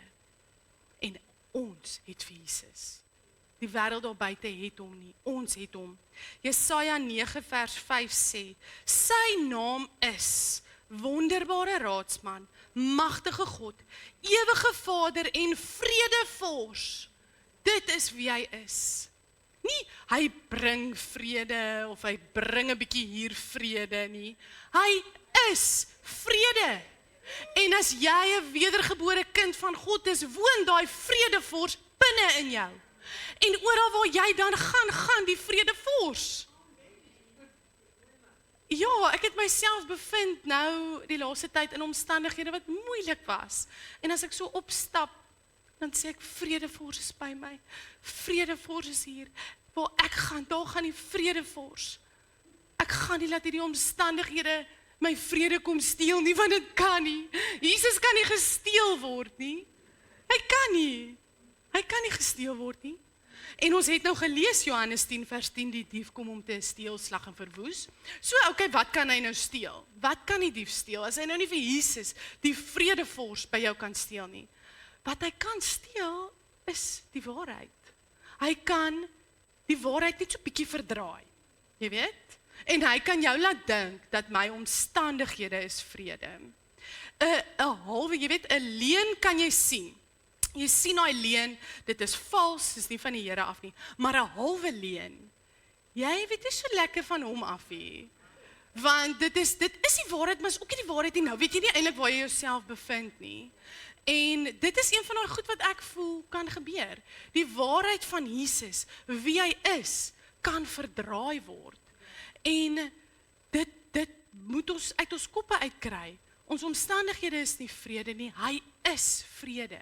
En ons het vir Jesus. Die wêreld daar buite het hom nie, ons het hom. Jesaja 9 vers 5 sê, sy naam is wonderbare raadsman, magtige God, ewige Vader en vredevors. Dit is wie hy is. Nie, hy bring vrede, of hy bring 'n bietjie hier vrede nie. Hy is vrede. En as jy 'n wedergebore kind van God is, woon daai vredevors binne in jou. En oral waar jy dan gaan die vredevors. Ja, ek het myself bevind nou die laaste tyd in omstandighede wat moeilik was. En as ek so opstap, dan sê ek, vredevors is by my. Vredevors is hier. Waar ek gaan, daar gaan die vredevors. Ek gaan nie laat hierdie omstandighede my vrede kom steel nie, want dit kan nie. Jesus kan nie gesteel word nie. Hy kan nie gesteel word nie. En ons het nou gelees Johannes 10 vers 10, die dief kom om te steel, slag en verwoes. So, okay, wat kan hy nou steel? Wat kan die dief steel? As hy nou nie vir Jesus die vredevors by jou kan steel nie. Wat hy kan steel, is die waarheid. Hy kan die waarheid net so bietjie verdraai. Jy weet? En hy kan jou laat dink dat my omstandighede is vrede. 'n halwe, jy weet, 'n leuen kan jy sien. Jy sien daai leuen, dit is vals, dis nie van die Here af nie, maar 'n halwe leuen. Jy weet nie so lekker van hom af nie. Want dit is die waarheid, maar is ook nie die waarheid nie. Nou weet jy nie eintlik waar jy jouself bevind nie. En dit is een van daai goed wat ek voel kan gebeur. Die waarheid van Jesus, wie hy is, kan verdraai word. En dit moet ons uit ons koppe uitkry. Ons omstandighede is nie vrede nie, hy is vrede.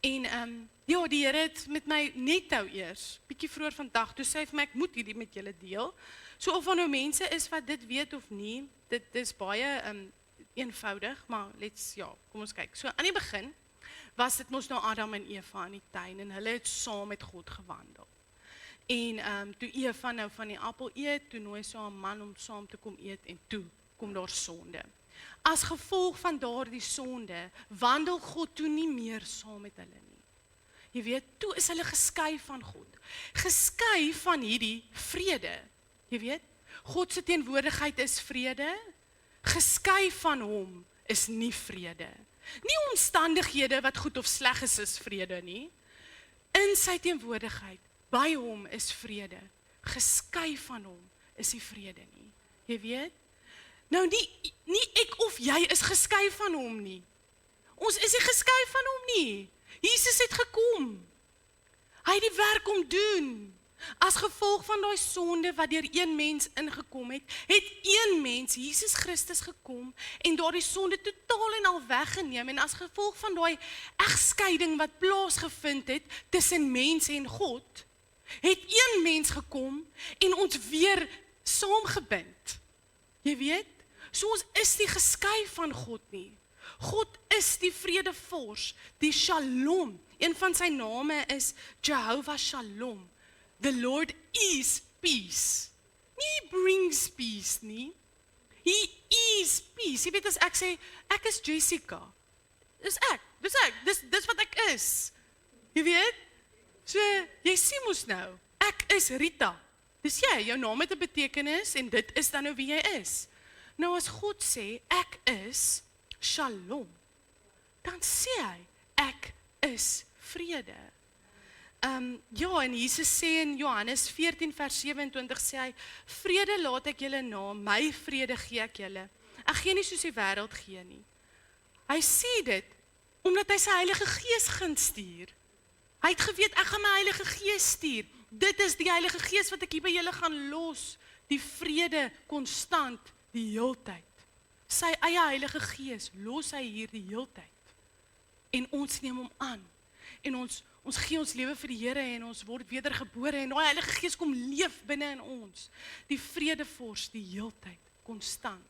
En ja, die Here het met my net nou eers, bietjie vroeër vandag, toe sê hy vir my, ek moet hierdie met julle deel. So of er nou mense is wat dit weet of nie, dit is baie eenvoudig, maar kom ons kyk. So aan die begin was dit mos nou Adam en Eva in die tuin en hulle het saam met God gewandel. En toe Eva nou van die appel eet, toe nooi sy haar man om saam te kom eet en toe kom daar sonde. As gevolg van daardie sonde, wandel God toe nie meer saam met hulle nie. Jy weet, toe is hulle geskei van God. Geskei van hierdie vrede. Jy weet, God se teenwoordigheid is vrede. Geskei van hom is nie vrede. Nie omstandighede wat goed of sleg is vrede nie. In sy teenwoordigheid, by hom is vrede. Geskei van hom is nie vrede nie. Jy weet? Nou nie ek of jy is geskei van hom nie. Ons is nie geskei van hom nie. Jesus het gekom. Hy het die werk om doen. As gevolg van daai sonde wat deur een mens ingekom het, het een mens, Jesus Christus, gekom en daardie sonde totaal en al weggeneem. En as gevolg van daai egskeiding wat plaasgevind het tussen mens en God, het een mens gekom en ons weer saamgebind. Jy weet? So ons is nie geskei van God nie. God is die vredevors, die Shalom. Een van sy name is Jehovah Shalom. The Lord is peace. Nie brings peace nie. He is peace. Jy weet, as ek sê, ek is Jessica. Dis ek, dis wat ek is. Jy weet? So, jy sien mos nou, ek is Rita. Dis jy, jou naam het 'n betekenis en dit is dan nou wie jy is. Nou as God sê, ek is Shalom, dan sê hy, ek is vrede. Ja, en Jesus sê in Johannes 14 vers 27 sê hy, vrede laat ek julle na, my vrede gee ek julle. Ek gee nie soos die wêreld gee nie. Hy sê dit, omdat hy sy Heilige Gees gaan stuur. Hy het geweet, ek gaan my Heilige Gees stuur. Dit is die Heilige Gees wat ek hier by julle gaan los. Die vrede, konstant, die heeltyd. Sy eie Heilige Gees, los hy hier die heeltyd. En ons neem hom aan. En ons gee ons lewe vir die Here en ons word wedergebore en daai Heilige Gees kom leef binne in ons. Die vredevors die heeltyd, konstant.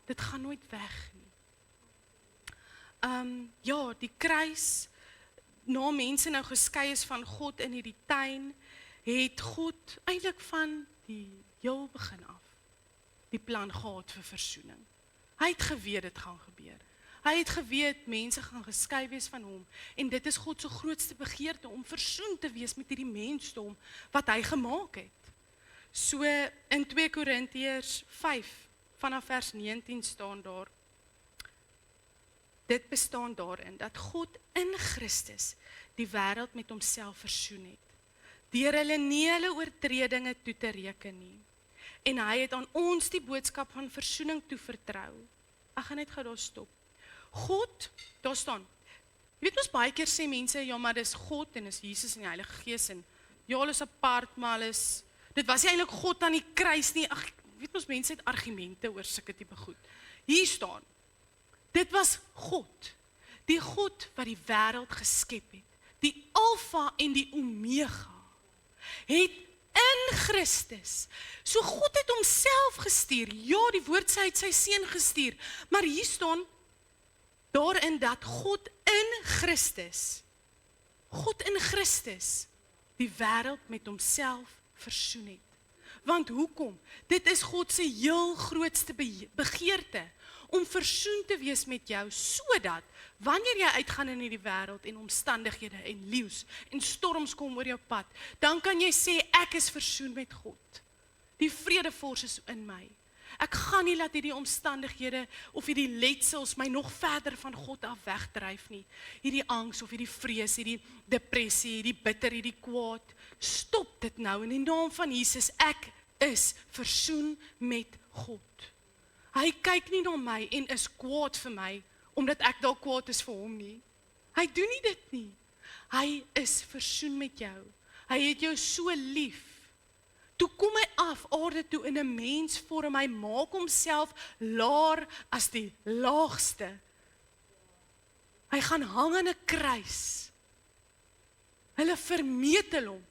Dit gaan nooit weg nie. Ja, die kruis, na mense nou geskei is van God in hierdie tuin, het God eintlik van die heel begin af die plan gehad vir versoening. Hy het geweet dit gaan gebeur. Hy het geweet mense gaan geskei wees van hom en dit is God se grootste begeerte om versoen te wees met hierdie mensdom wat hy gemaak het. So in 2 Korintiërs 5 vanaf vers 19 staan daar, dit bestaan daarin dat God in Christus die wêreld met homself versoen het, deur hulle nie hulle oortredinge toe te reken nie. En hy het aan ons die boodskap van versoening toevertrou. Ek gaan net gou daar stop. God, daar staan, jy weet ons baie keer sê mense, ja maar dis God en is Jesus en die Heilige Gees en ja, hulle is apart, maar hulle is, dit was nie eintlik God aan die kruis nie. Ag, weet ons mense het argumente oor sulke tipe goed. Hier staan, dit was God, die God wat die wêreld geskep het, die Alfa en die Omega, het in Christus, so God het homself gestuur, ja die woord sê hy het sy seun gestuur, maar hier staan, daarin dat God in Christus, die wêreld met homself versoen het. Want hoekom? Dit is God se heel grootste begeerte, om versoen te wees met jou, sodat, wanneer jy uitgaan in die wêreld en omstandighede en leeu's en storms kom oor jou pad, dan kan jy sê, ek is versoen met God. Die vredevors is in my. Ek gaan nie laat hierdie omstandighede of hierdie letsels my nog verder van God af wegdryf nie. Hierdie angs of hierdie vrees, hierdie depressie, hierdie bitter, hierdie kwaad. Stop dit nou in die naam van Jesus. Ek is versoen met God. Hy kyk nie na my en is kwaad vir my, omdat ek dalk kwaad is vir hom nie. Hy doen nie dit nie. Hy is versoen met jou. Hy het jou so lief. Toe kom hy af aarde toe in 'n mensvorm, hy maak homself laer as die laagste. Hy gaan hang aan 'n kruis. Hulle vermetel hom,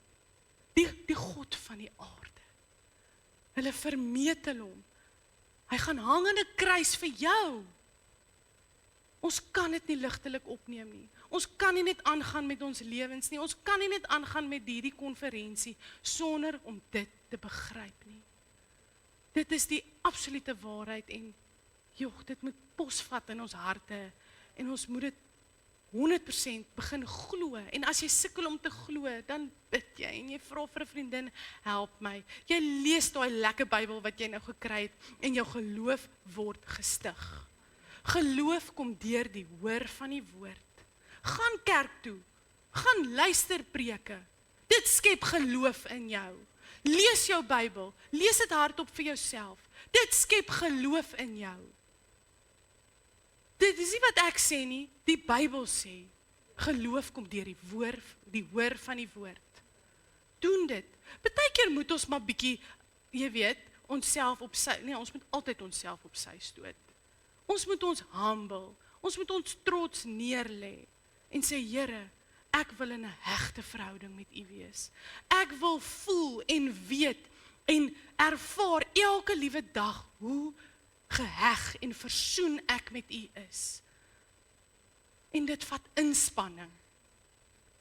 die God van die aarde. Hulle vermetel hom. Hy gaan hang aan 'n kruis vir jou. Ons kan dit nie ligtelik opneem nie. Ons kan nie net aangaan met ons lewens nie. Ons kan nie net aangaan met hierdie konferensie sonder om dit te begryp nie. Dit is die absolute waarheid en dit moet posvat in ons harte en ons moet dit 100% begin glo. En as jy sukkel om te glo, dan bid jy en jy vra vir 'n vriendin, help my. Jy lees daai lekker Bybel wat jy nou gekry het en jou geloof word gestig. Geloof kom deur die hoor van die woord. Gaan kerk toe, gaan luister preke. Dit skep geloof in jou. Lees jou Bybel, lees dit hardop vir jouself. Dit skep geloof in jou. Dit is nie wat ek sê nie, die Bybel sê. Geloof kom deur die hoor van die woord. Doen dit. Partykeer moet ons maar bietjie, jy weet, onsself op sy, nee, ons moet altyd onsself op sy stoot. Ons moet ons humble, ons moet ons trots neerlê en sê, Here, ek wil in 'n hegte verhouding met U wees. Ek wil voel en weet en ervaar elke liewe dag hoe geheg en versoen ek met U is. En dit vat inspanning.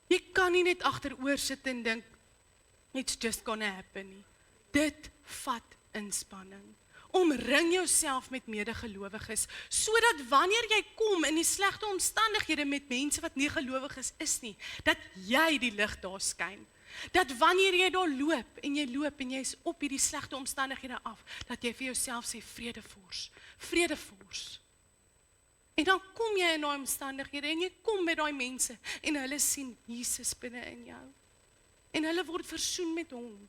Jy kan nie net agteroor sit en dink, it's just gonna happen nie. Dit vat inspanning. Omring jouself met medegelowiges, sodat wanneer jy kom in die slegte omstandighede met mense wat nie gelowig is nie, dat jy die lig daar skyn. Dat wanneer jy daar loop en jy is op hierdie slegte omstandighede af, dat jy vir jouself sê, vredefors. En dan kom jy in daai omstandighede en jy kom by daai mense en hulle sien Jesus binne in jou. En hulle word versoen met hom.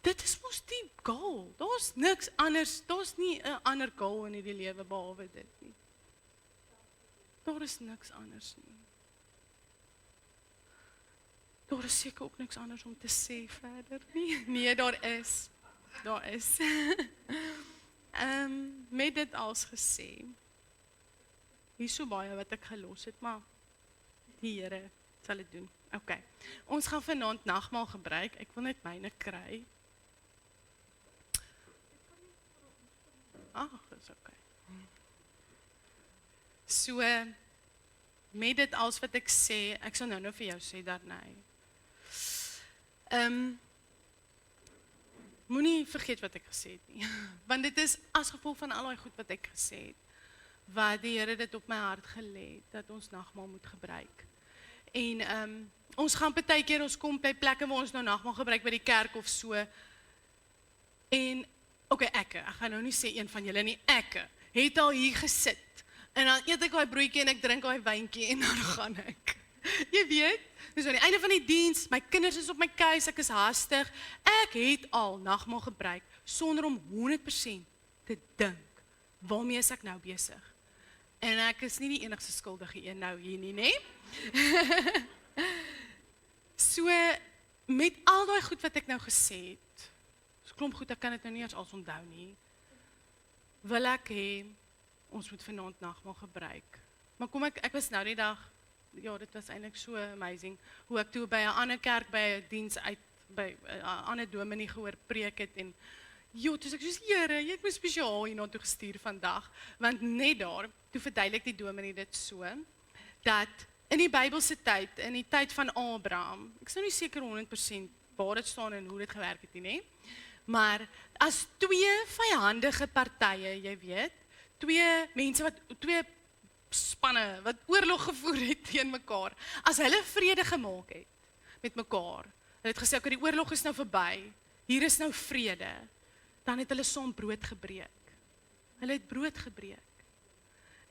Dit is mos die goal. Daar's niks anders, daar's nie 'n ander goal in hierdie lewe behalwe dit nie. Daar is niks anders nie. Daar is seker ook niks anders om te sê verder nie. Nee, daar is. Met dit als gesê, hier so baie wat ek gelos het, maar die Here sal dit doen. OK. Ons gaan vanaand nagmaal gebruik. Ek wil net myne kry. Dis OK. So, met dit als wat ek sê, ek sal nou vir jou sê daarna. Moenie vergeet wat ek gesê het nie. Want dit is as gevolg van al die goed wat ek gesê het, wat die Here dit op my hart gelê het, dat ons nagmaal moet gebruik. En ons gaan partykeer, ons kom by plekke waar ons nou nagmaal gebruik by die kerk of so. En OK, ek gaan nou nie sê een van julle nie, ek het al hier gesit. En dan eet ek daai broodjie en ek drink daai wyntjie en dan gaan ek. Jy weet, dis aan die einde van die diens, my kinders is op my keus, ek is hastig. Ek het al nagmaal gebruik sonder om 100% te dink, waarmee is ek nou besig? En ek is nie die enigste skuldige een nou hier nie, né? So, met al daai goed wat ek nou gesê het, so klomp goed, ek kan dit nou nie eens als onthou nie, wil ek hê, ons moet vanaand nagmaal gebruik. Maar kom ek was nou die dag, ja, dit was eintlik so amazing, hoe ek toe by 'n ander kerk, by 'n diens uit, by 'n ander dominee gehoor preek het, en toe ek soos, Here, jy het my spesiaal hierna toe gestuur vandag, want net daar, toe verduidelik die dominee dit so, dat in die Bybelse tyd, in die tyd van Abraham, ek is nou nie seker 100% waar dit staan en hoe dit gewerk het nie, maar as twee vyandige partye, jy weet, twee mense twee spanne wat oorlog gevoer het teen mekaar, as hulle vrede gemaak het met mekaar, hulle het gesê, okay, die oorlog is nou verby, hier is nou vrede, dan het hulle saam brood gebreek. Hulle het brood gebreek.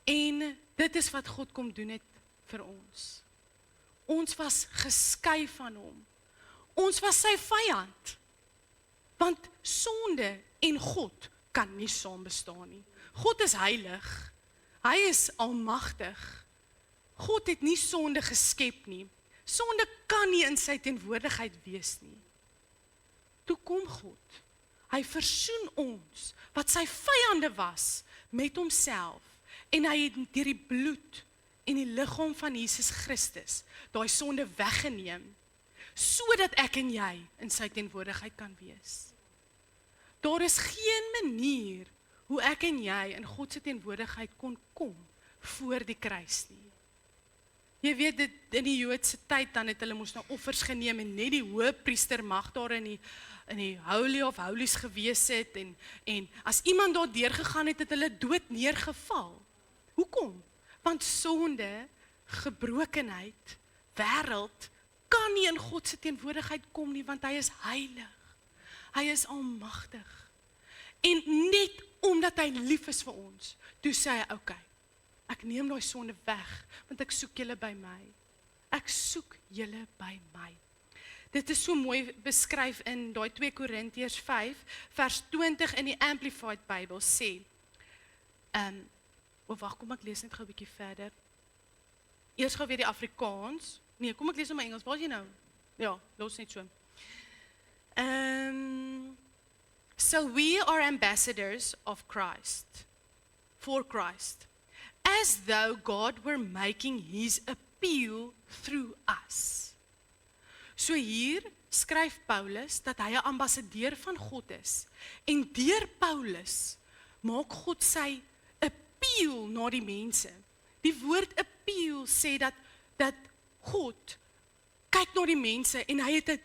En dit is wat God kom doen het vir ons. Ons was geskei van hom. Ons was sy vyand. Want sonde en God kan nie saam bestaan nie. God is heilig. Hy is almagtig. God het nie sonde geskep nie. Sonde kan nie in sy teenwoordigheid wees nie. Toe kom God. Hy versoen ons, wat sy vyande was, met homself. En hy het deur die bloed en die liggaam van Jesus Christus daai sonde weggeneem, sodat ek en jy in sy teenwoordigheid kan wees. Daar is geen manier hoe ek en jy in God se teenwoordigheid kon kom voor die kruis nie. Jy weet, dit in die Joodse tyd, dan het hulle moes nou offers geneem en net die hoëpriester mag daar in die Holy of Holies gewees het en as iemand daar deurgegaan het, het hulle dood neergeval. Hoekom? Want sonde, gebrokenheid, wêreld kan nie in God se teenwoordigheid kom nie, want hy is heilig. Hy is almagtig. En net omdat hy lief is vir ons, toe sê hy, okay, ek neem daai sonde weg, want ek soek julle by my. Ek soek julle by my. Dit is so mooi beskryf in daai 2 Korintiërs 5, vers 20 in die Amplified Bible sê, wag, kom ek lees net gou 'n bietjie verder. Eers gou weer die Afrikaans. Nee, kom ek lees in my Engels. Waar is jy nou? Ja, los net so. So we are ambassadors of Christ, for Christ, as though God were making his appeal through us. So hier skryf Paulus dat hy 'n ambassadeur van God is, en deur Paulus maak God sy appeal na die mense. Die woord appeal sê dat God kyk na die mense en hy het 'n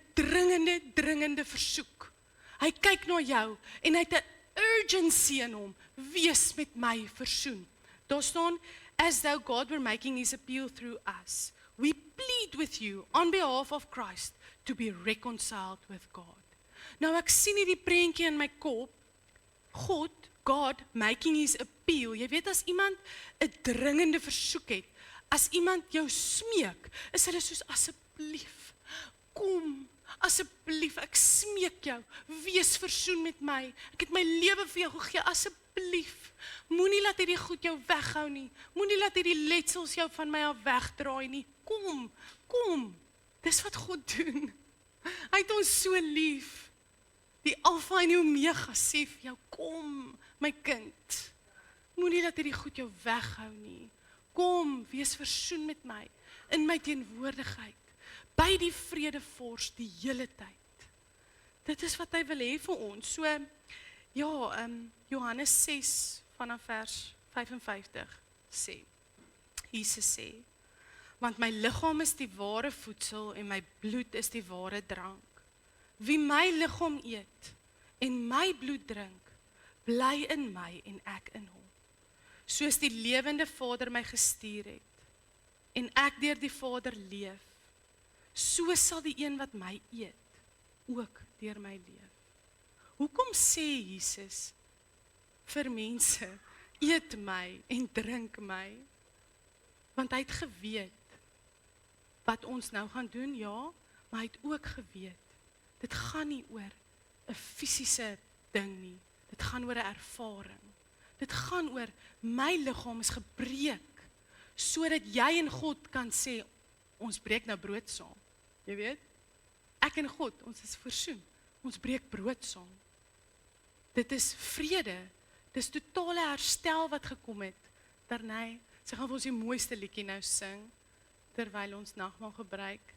dringende versoek. Hy kyk na jou en hy het 'n urgency in hom. Wees met my versoen. Daar staan, as though God were making his appeal through us. We plead with you on behalf of Christ to be reconciled with God. Nou ek sien hierdie prentjie in my kop, God making his appeal. Jy weet as iemand 'n dringende versoek het, as iemand jou smeek, is hulle soos asseblief, kom, asseblief, ek smeek jou, wees versoen met my, ek het my lewe vir jou gegee, asseblief, moenie laat hierdie goed jou weghou nie, moenie laat hierdie letsels jou van my af wegdraai nie, kom, dis wat God doen, hy het ons so lief, die Alfa en die Omega sê vir jou, kom, my kind, moenie laat hierdie goed jou weghou nie, kom, wees versoen met my, in my teenwoordigheid, by die vredevors die hele tyd. Dit is wat hy wil hê vir ons. So, ja, Johannes 6 vanaf vers 55 sê, Jesus sê, want my liggaam is die ware voedsel en my bloed is die ware drank. Wie my liggaam eet en my bloed drink, bly in my en ek in hom. Soos die lewende Vader my gestuur het, en ek deur die Vader leef, so sal die een wat my eet, ook deur my leef. Hoekom sê Jesus vir mense, eet my en drink my? Want hy het geweet, wat ons nou gaan doen, ja, maar hy het ook geweet, dit gaan nie oor 'n fisiese ding nie, dit gaan oor 'n ervaring. Dit gaan oor, my liggaam is gebreek, sodat jy en God kan sê, ons breek nou brood saam. Jy weet, ek en God, ons is versoen, ons breek brood saam. Dit is vrede, dit is totale herstel wat gekom het. Daarna, sy gaan vir ons die mooiste liedjie nou sing, terwyl ons nagmaal gebruik.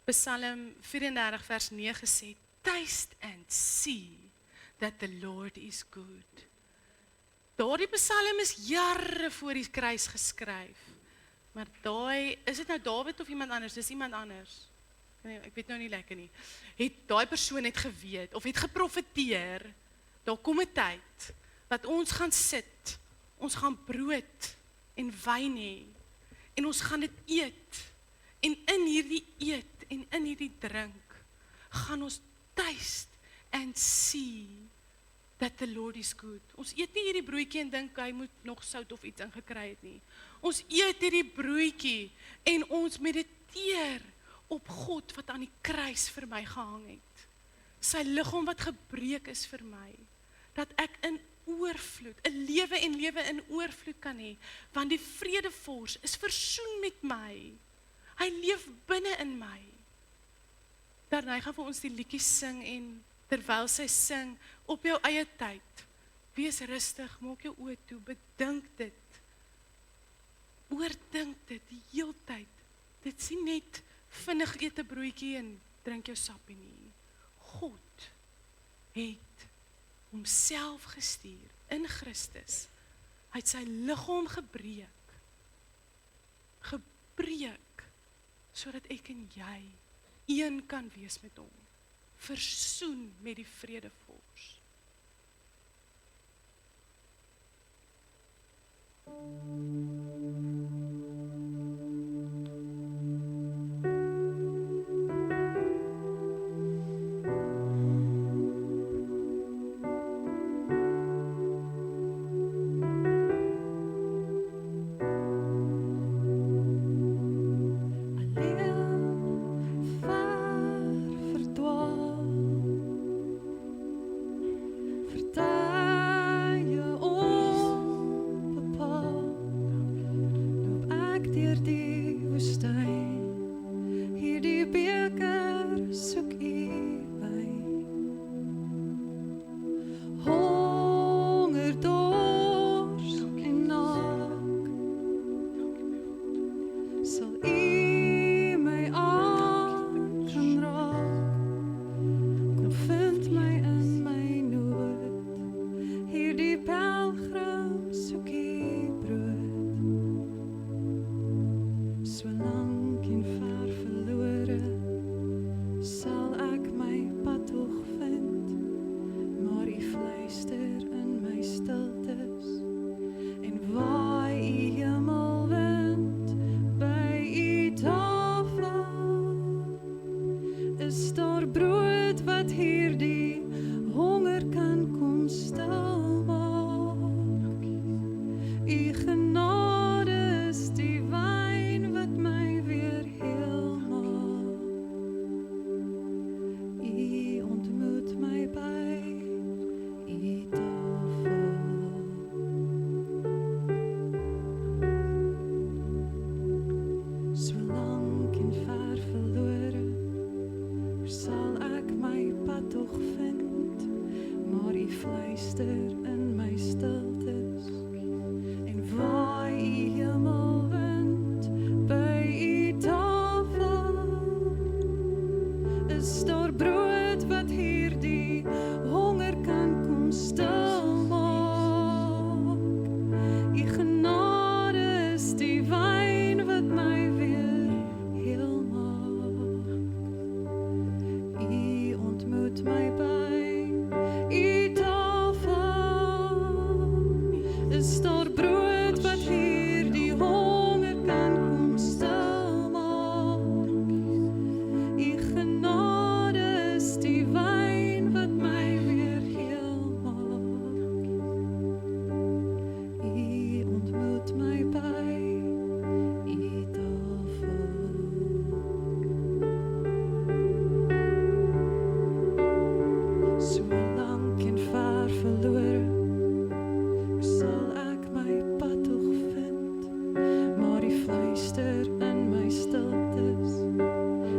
Psalm 34 vers 9 sê, taste and see that the Lord is good. Daardie psalm is jare voor die kruis geskryf. Maar is dit nou Dawid of iemand anders? Dis iemand anders. Ek weet nou nie lekker nie. Het daai persoon het geweet, of het geprofeteer, daar kom 'n tyd, dat ons gaan sit, ons gaan brood en wyn hê, en ons gaan dit eet, en in hierdie eet, en in hierdie drink, gaan ons taste and see, that the Lord is good. Ons eet nie hierdie broodjie en dink, hy moet nog sout of iets ingekry het nie. Ons eet hierdie broodjie, en ons mediteer op God, wat aan die kruis vir my gehang het. Sy liggaam wat gebreek is vir my, dat ek in oorvloed, 'n lewe en lewe in oorvloed kan hê, want die vredevors is versoen met my. Hy leef binne in my. Daarna hy gaan vir ons die liedjies sing, en terwyl sy sing, op jou eie tyd, wees rustig, maak jou oë toe, bedink dit, oordink dit die heeltyd. Dit is nie net vinnig eet 'n broodjie en drink jou sappie nie. God het homself gestuur in Christus. Hy het sy liggaam gebreek, sodat ek en jy een kan wees met hom, versoen met die vredevors. stil maak. U genade is die wyn wat my weer heel maak. U ontmoet my by u tafel. So lank en ver verlore, sal ek my pad tog vind, maar u fluister in my stiltes en waai u hemelwind by u tafel. Is daar brood wat hierdie honger kan kom stil maak? U genade is die wyn wat my weer heel maak. U ontmoet my by u tafel. Is daar brood wat hierdie honger kan kom stil maak? U genade is die wyn wat my weer heel maak. U ontmoet my by u tafel. So lank en ver verlore, sal ek my pad tog vind, maar u fluister in my stiltes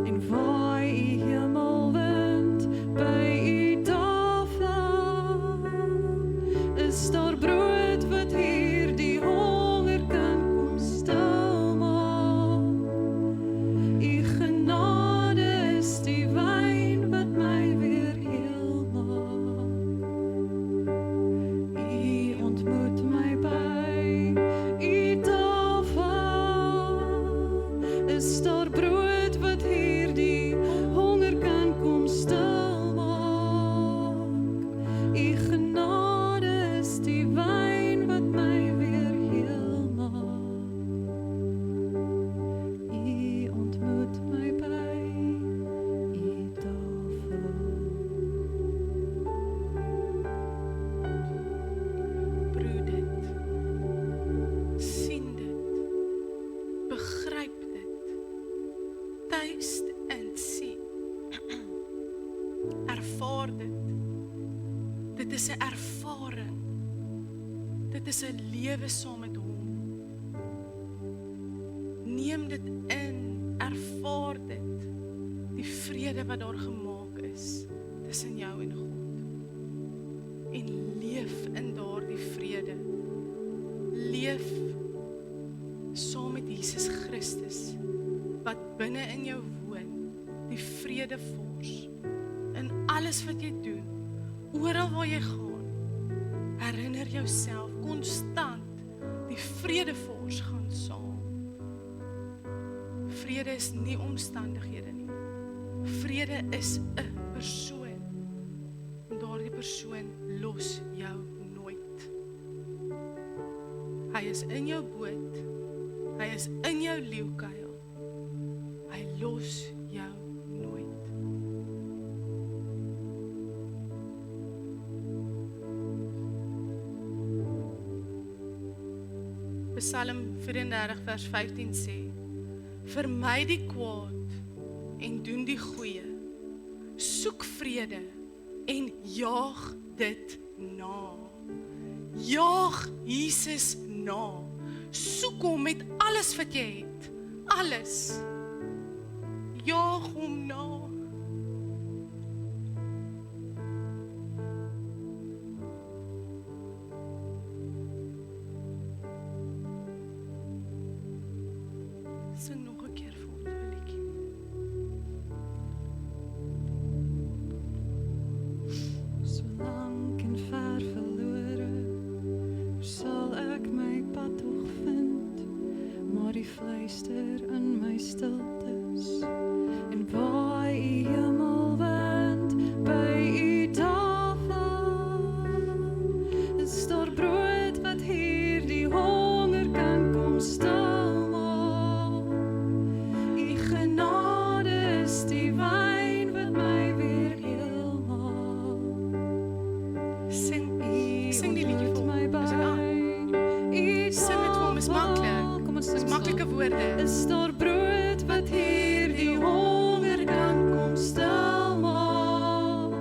en waai u hemelwind by u tafel. Is daar brood wat hierdie honger kan kom stil maak? U genade is die wyn wat my weer heel maak. U ontmoet my by u tafel. Is daar brood wat hierdie honger kan kom stil maak? U genade is die wyn wat my weer heel maak. U ontmoet my by u tafel. Proe dit, sien dit, begryp dit, taste and see. Ervaar dit. Dit is 'n ervaring. Dit is 'n lewe saam met hom. Neem dit in, ervaar dit. Die vrede wat daar gemaak is tussen jou en God. En leef in daardie vrede. Leef saam met Jesus Christus wat binne in jou woon, die vrede vors. In alles wat jy doen, oral waar jy gaan, herinner jouself konstant, die vrede vors gaan saam. Vrede is nie omstandighede nie. Vrede is 'n persoon. En daardie persoon los jou nooit. Hy is in jou boot. Hy is in jou leeukuil. Hy los jou nooit. Psalm 34 vers 15 sê: vermy die kwaad en doen die goeie. Soek vrede en jaag dit na. Jaag Jesus na. Soek hom met alles wat jy het. Alles. Jaag hom na. Sing nog 'n keer vir ons 'n liedjie. So lank en ver verlore, sal ek my pad tog vind, maar die fluister in my stiltes en waai u hemelwind by u tafel. Is daar brood wat hierdie honger kan kom stil maak? U genade is die wyn wat my weer heel maak. Sing u sing die liedjie vir hom. Is dit aan? Sing dit vir hom, is maklik. Kom ons Dis sing maklike saam. woorde. Is daar brood wat hier die honger kan kom stil maak?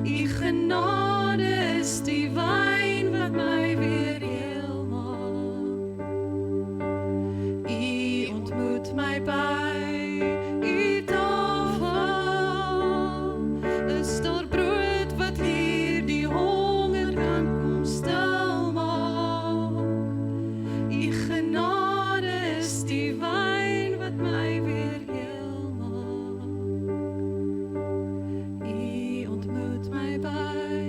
U genade is die wyn wat my weer heel maak. U ontmoet my by u tafel. Is daar brood wat hier die honger kan kom stil maak? U genade is die wyn wat my weer heel maak. U ontmoet my by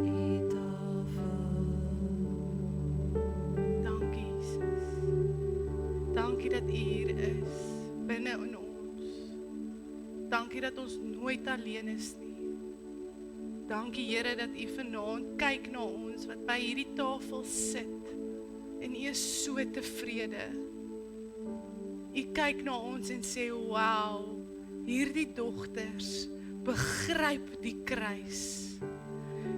u tafel. Dankie Jesus. Dankie dat U hier is binne in ons. Dankie dat ons nooit alleen is nie. Dankie Here dat U vanaand kyk na ons wat by hierdie tafel sit en U is so tevrede. U kyk na ons en sê, "Wow, hierdie dogters begryp die kruis."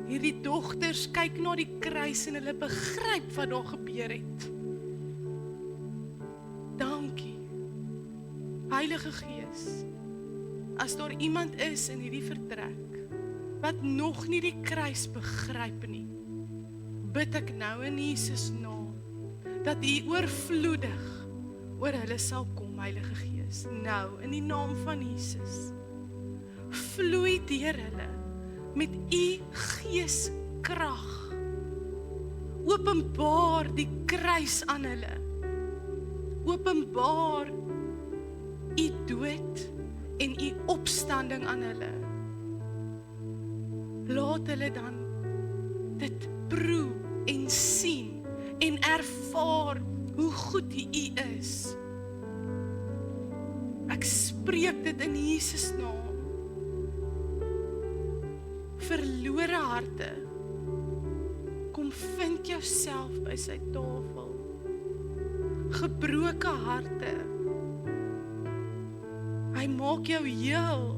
Hierdie dogters kyk na die kruis en hulle begryp wat daar gebeur het. Dankie. Heilige Gees, as daar iemand is in hierdie vertrek wat nog nie die kruis begryp nie, bid ek nou in Jesus naam dat U oorvloedig oor hulle sal kom, Heilige Gees. Nou, in die naam van Jesus, vloei deur hulle met U geeskrag. Openbaar die kruis aan hulle. Openbaar U dood en U opstanding aan hulle. Laat hulle dan dit proe en sien en ervaar hoe goed U is. Ek spreek dit in Jesus naam. Verlore harte, kom vind jouself by sy tafel. Gebroke harte, hy maak jou heel,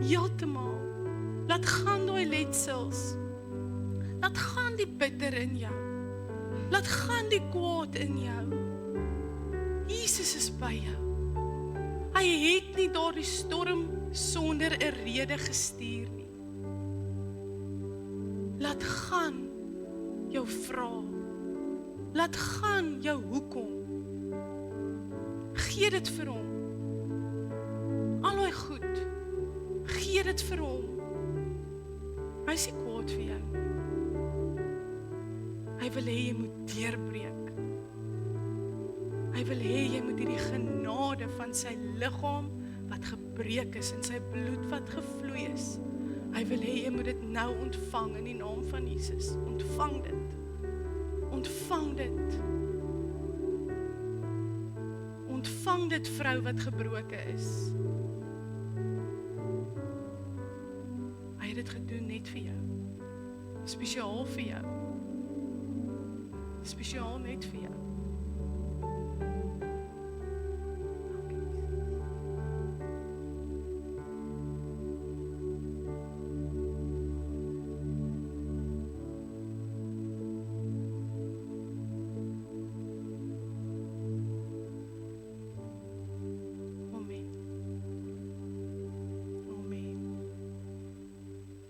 heeltemal. Laat gaan daai letsels, laat gaan die bitter in jou, laat gaan die kwaad in jou. Jesus is by jou. Hy het nie daardie storm sonder 'n rede gestuur nie. Laat gaan jou vra. Laat gaan jou hoekom. Gee dit vir hom. Al daai goed, gee dit vir hom. Hy is nie kwaad vir jou nie. Hy wil hê jy moet deurbreek. Hy wil hê jy moet hierdie genade van sy liggaam wat gebreek is en sy bloed wat gevloei is. Hy wil hê jy moet dit nou ontvang in die naam van Jesus. Ontvang dit. Ontvang dit. Ontvang dit, vrou wat gebroken is. Hy het dit gedoen net vir jou. Spesiaal vir jou. Spesiaal net vir jou.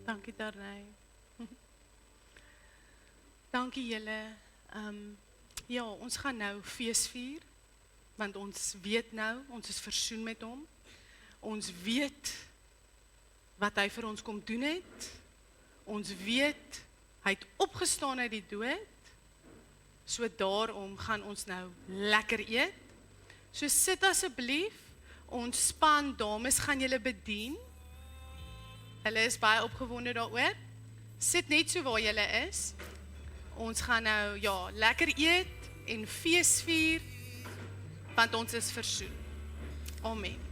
Dankie Darnay. Dankie julle. Ja, ons gaan nou fees vier, want ons weet nou, ons is versoen met hom. Ons weet wat hy vir ons kom doen het. Ons weet hy het opgestaan uit die dood. So daarom gaan ons nou lekker eet. So sit asseblief, ons span dames gaan julle bedien. Hulle is baie opgewonde daaroor. Sit net so waar julle is. Ons gaan nou, ja, lekker eet en fees vier, want ons is versoen. Amen.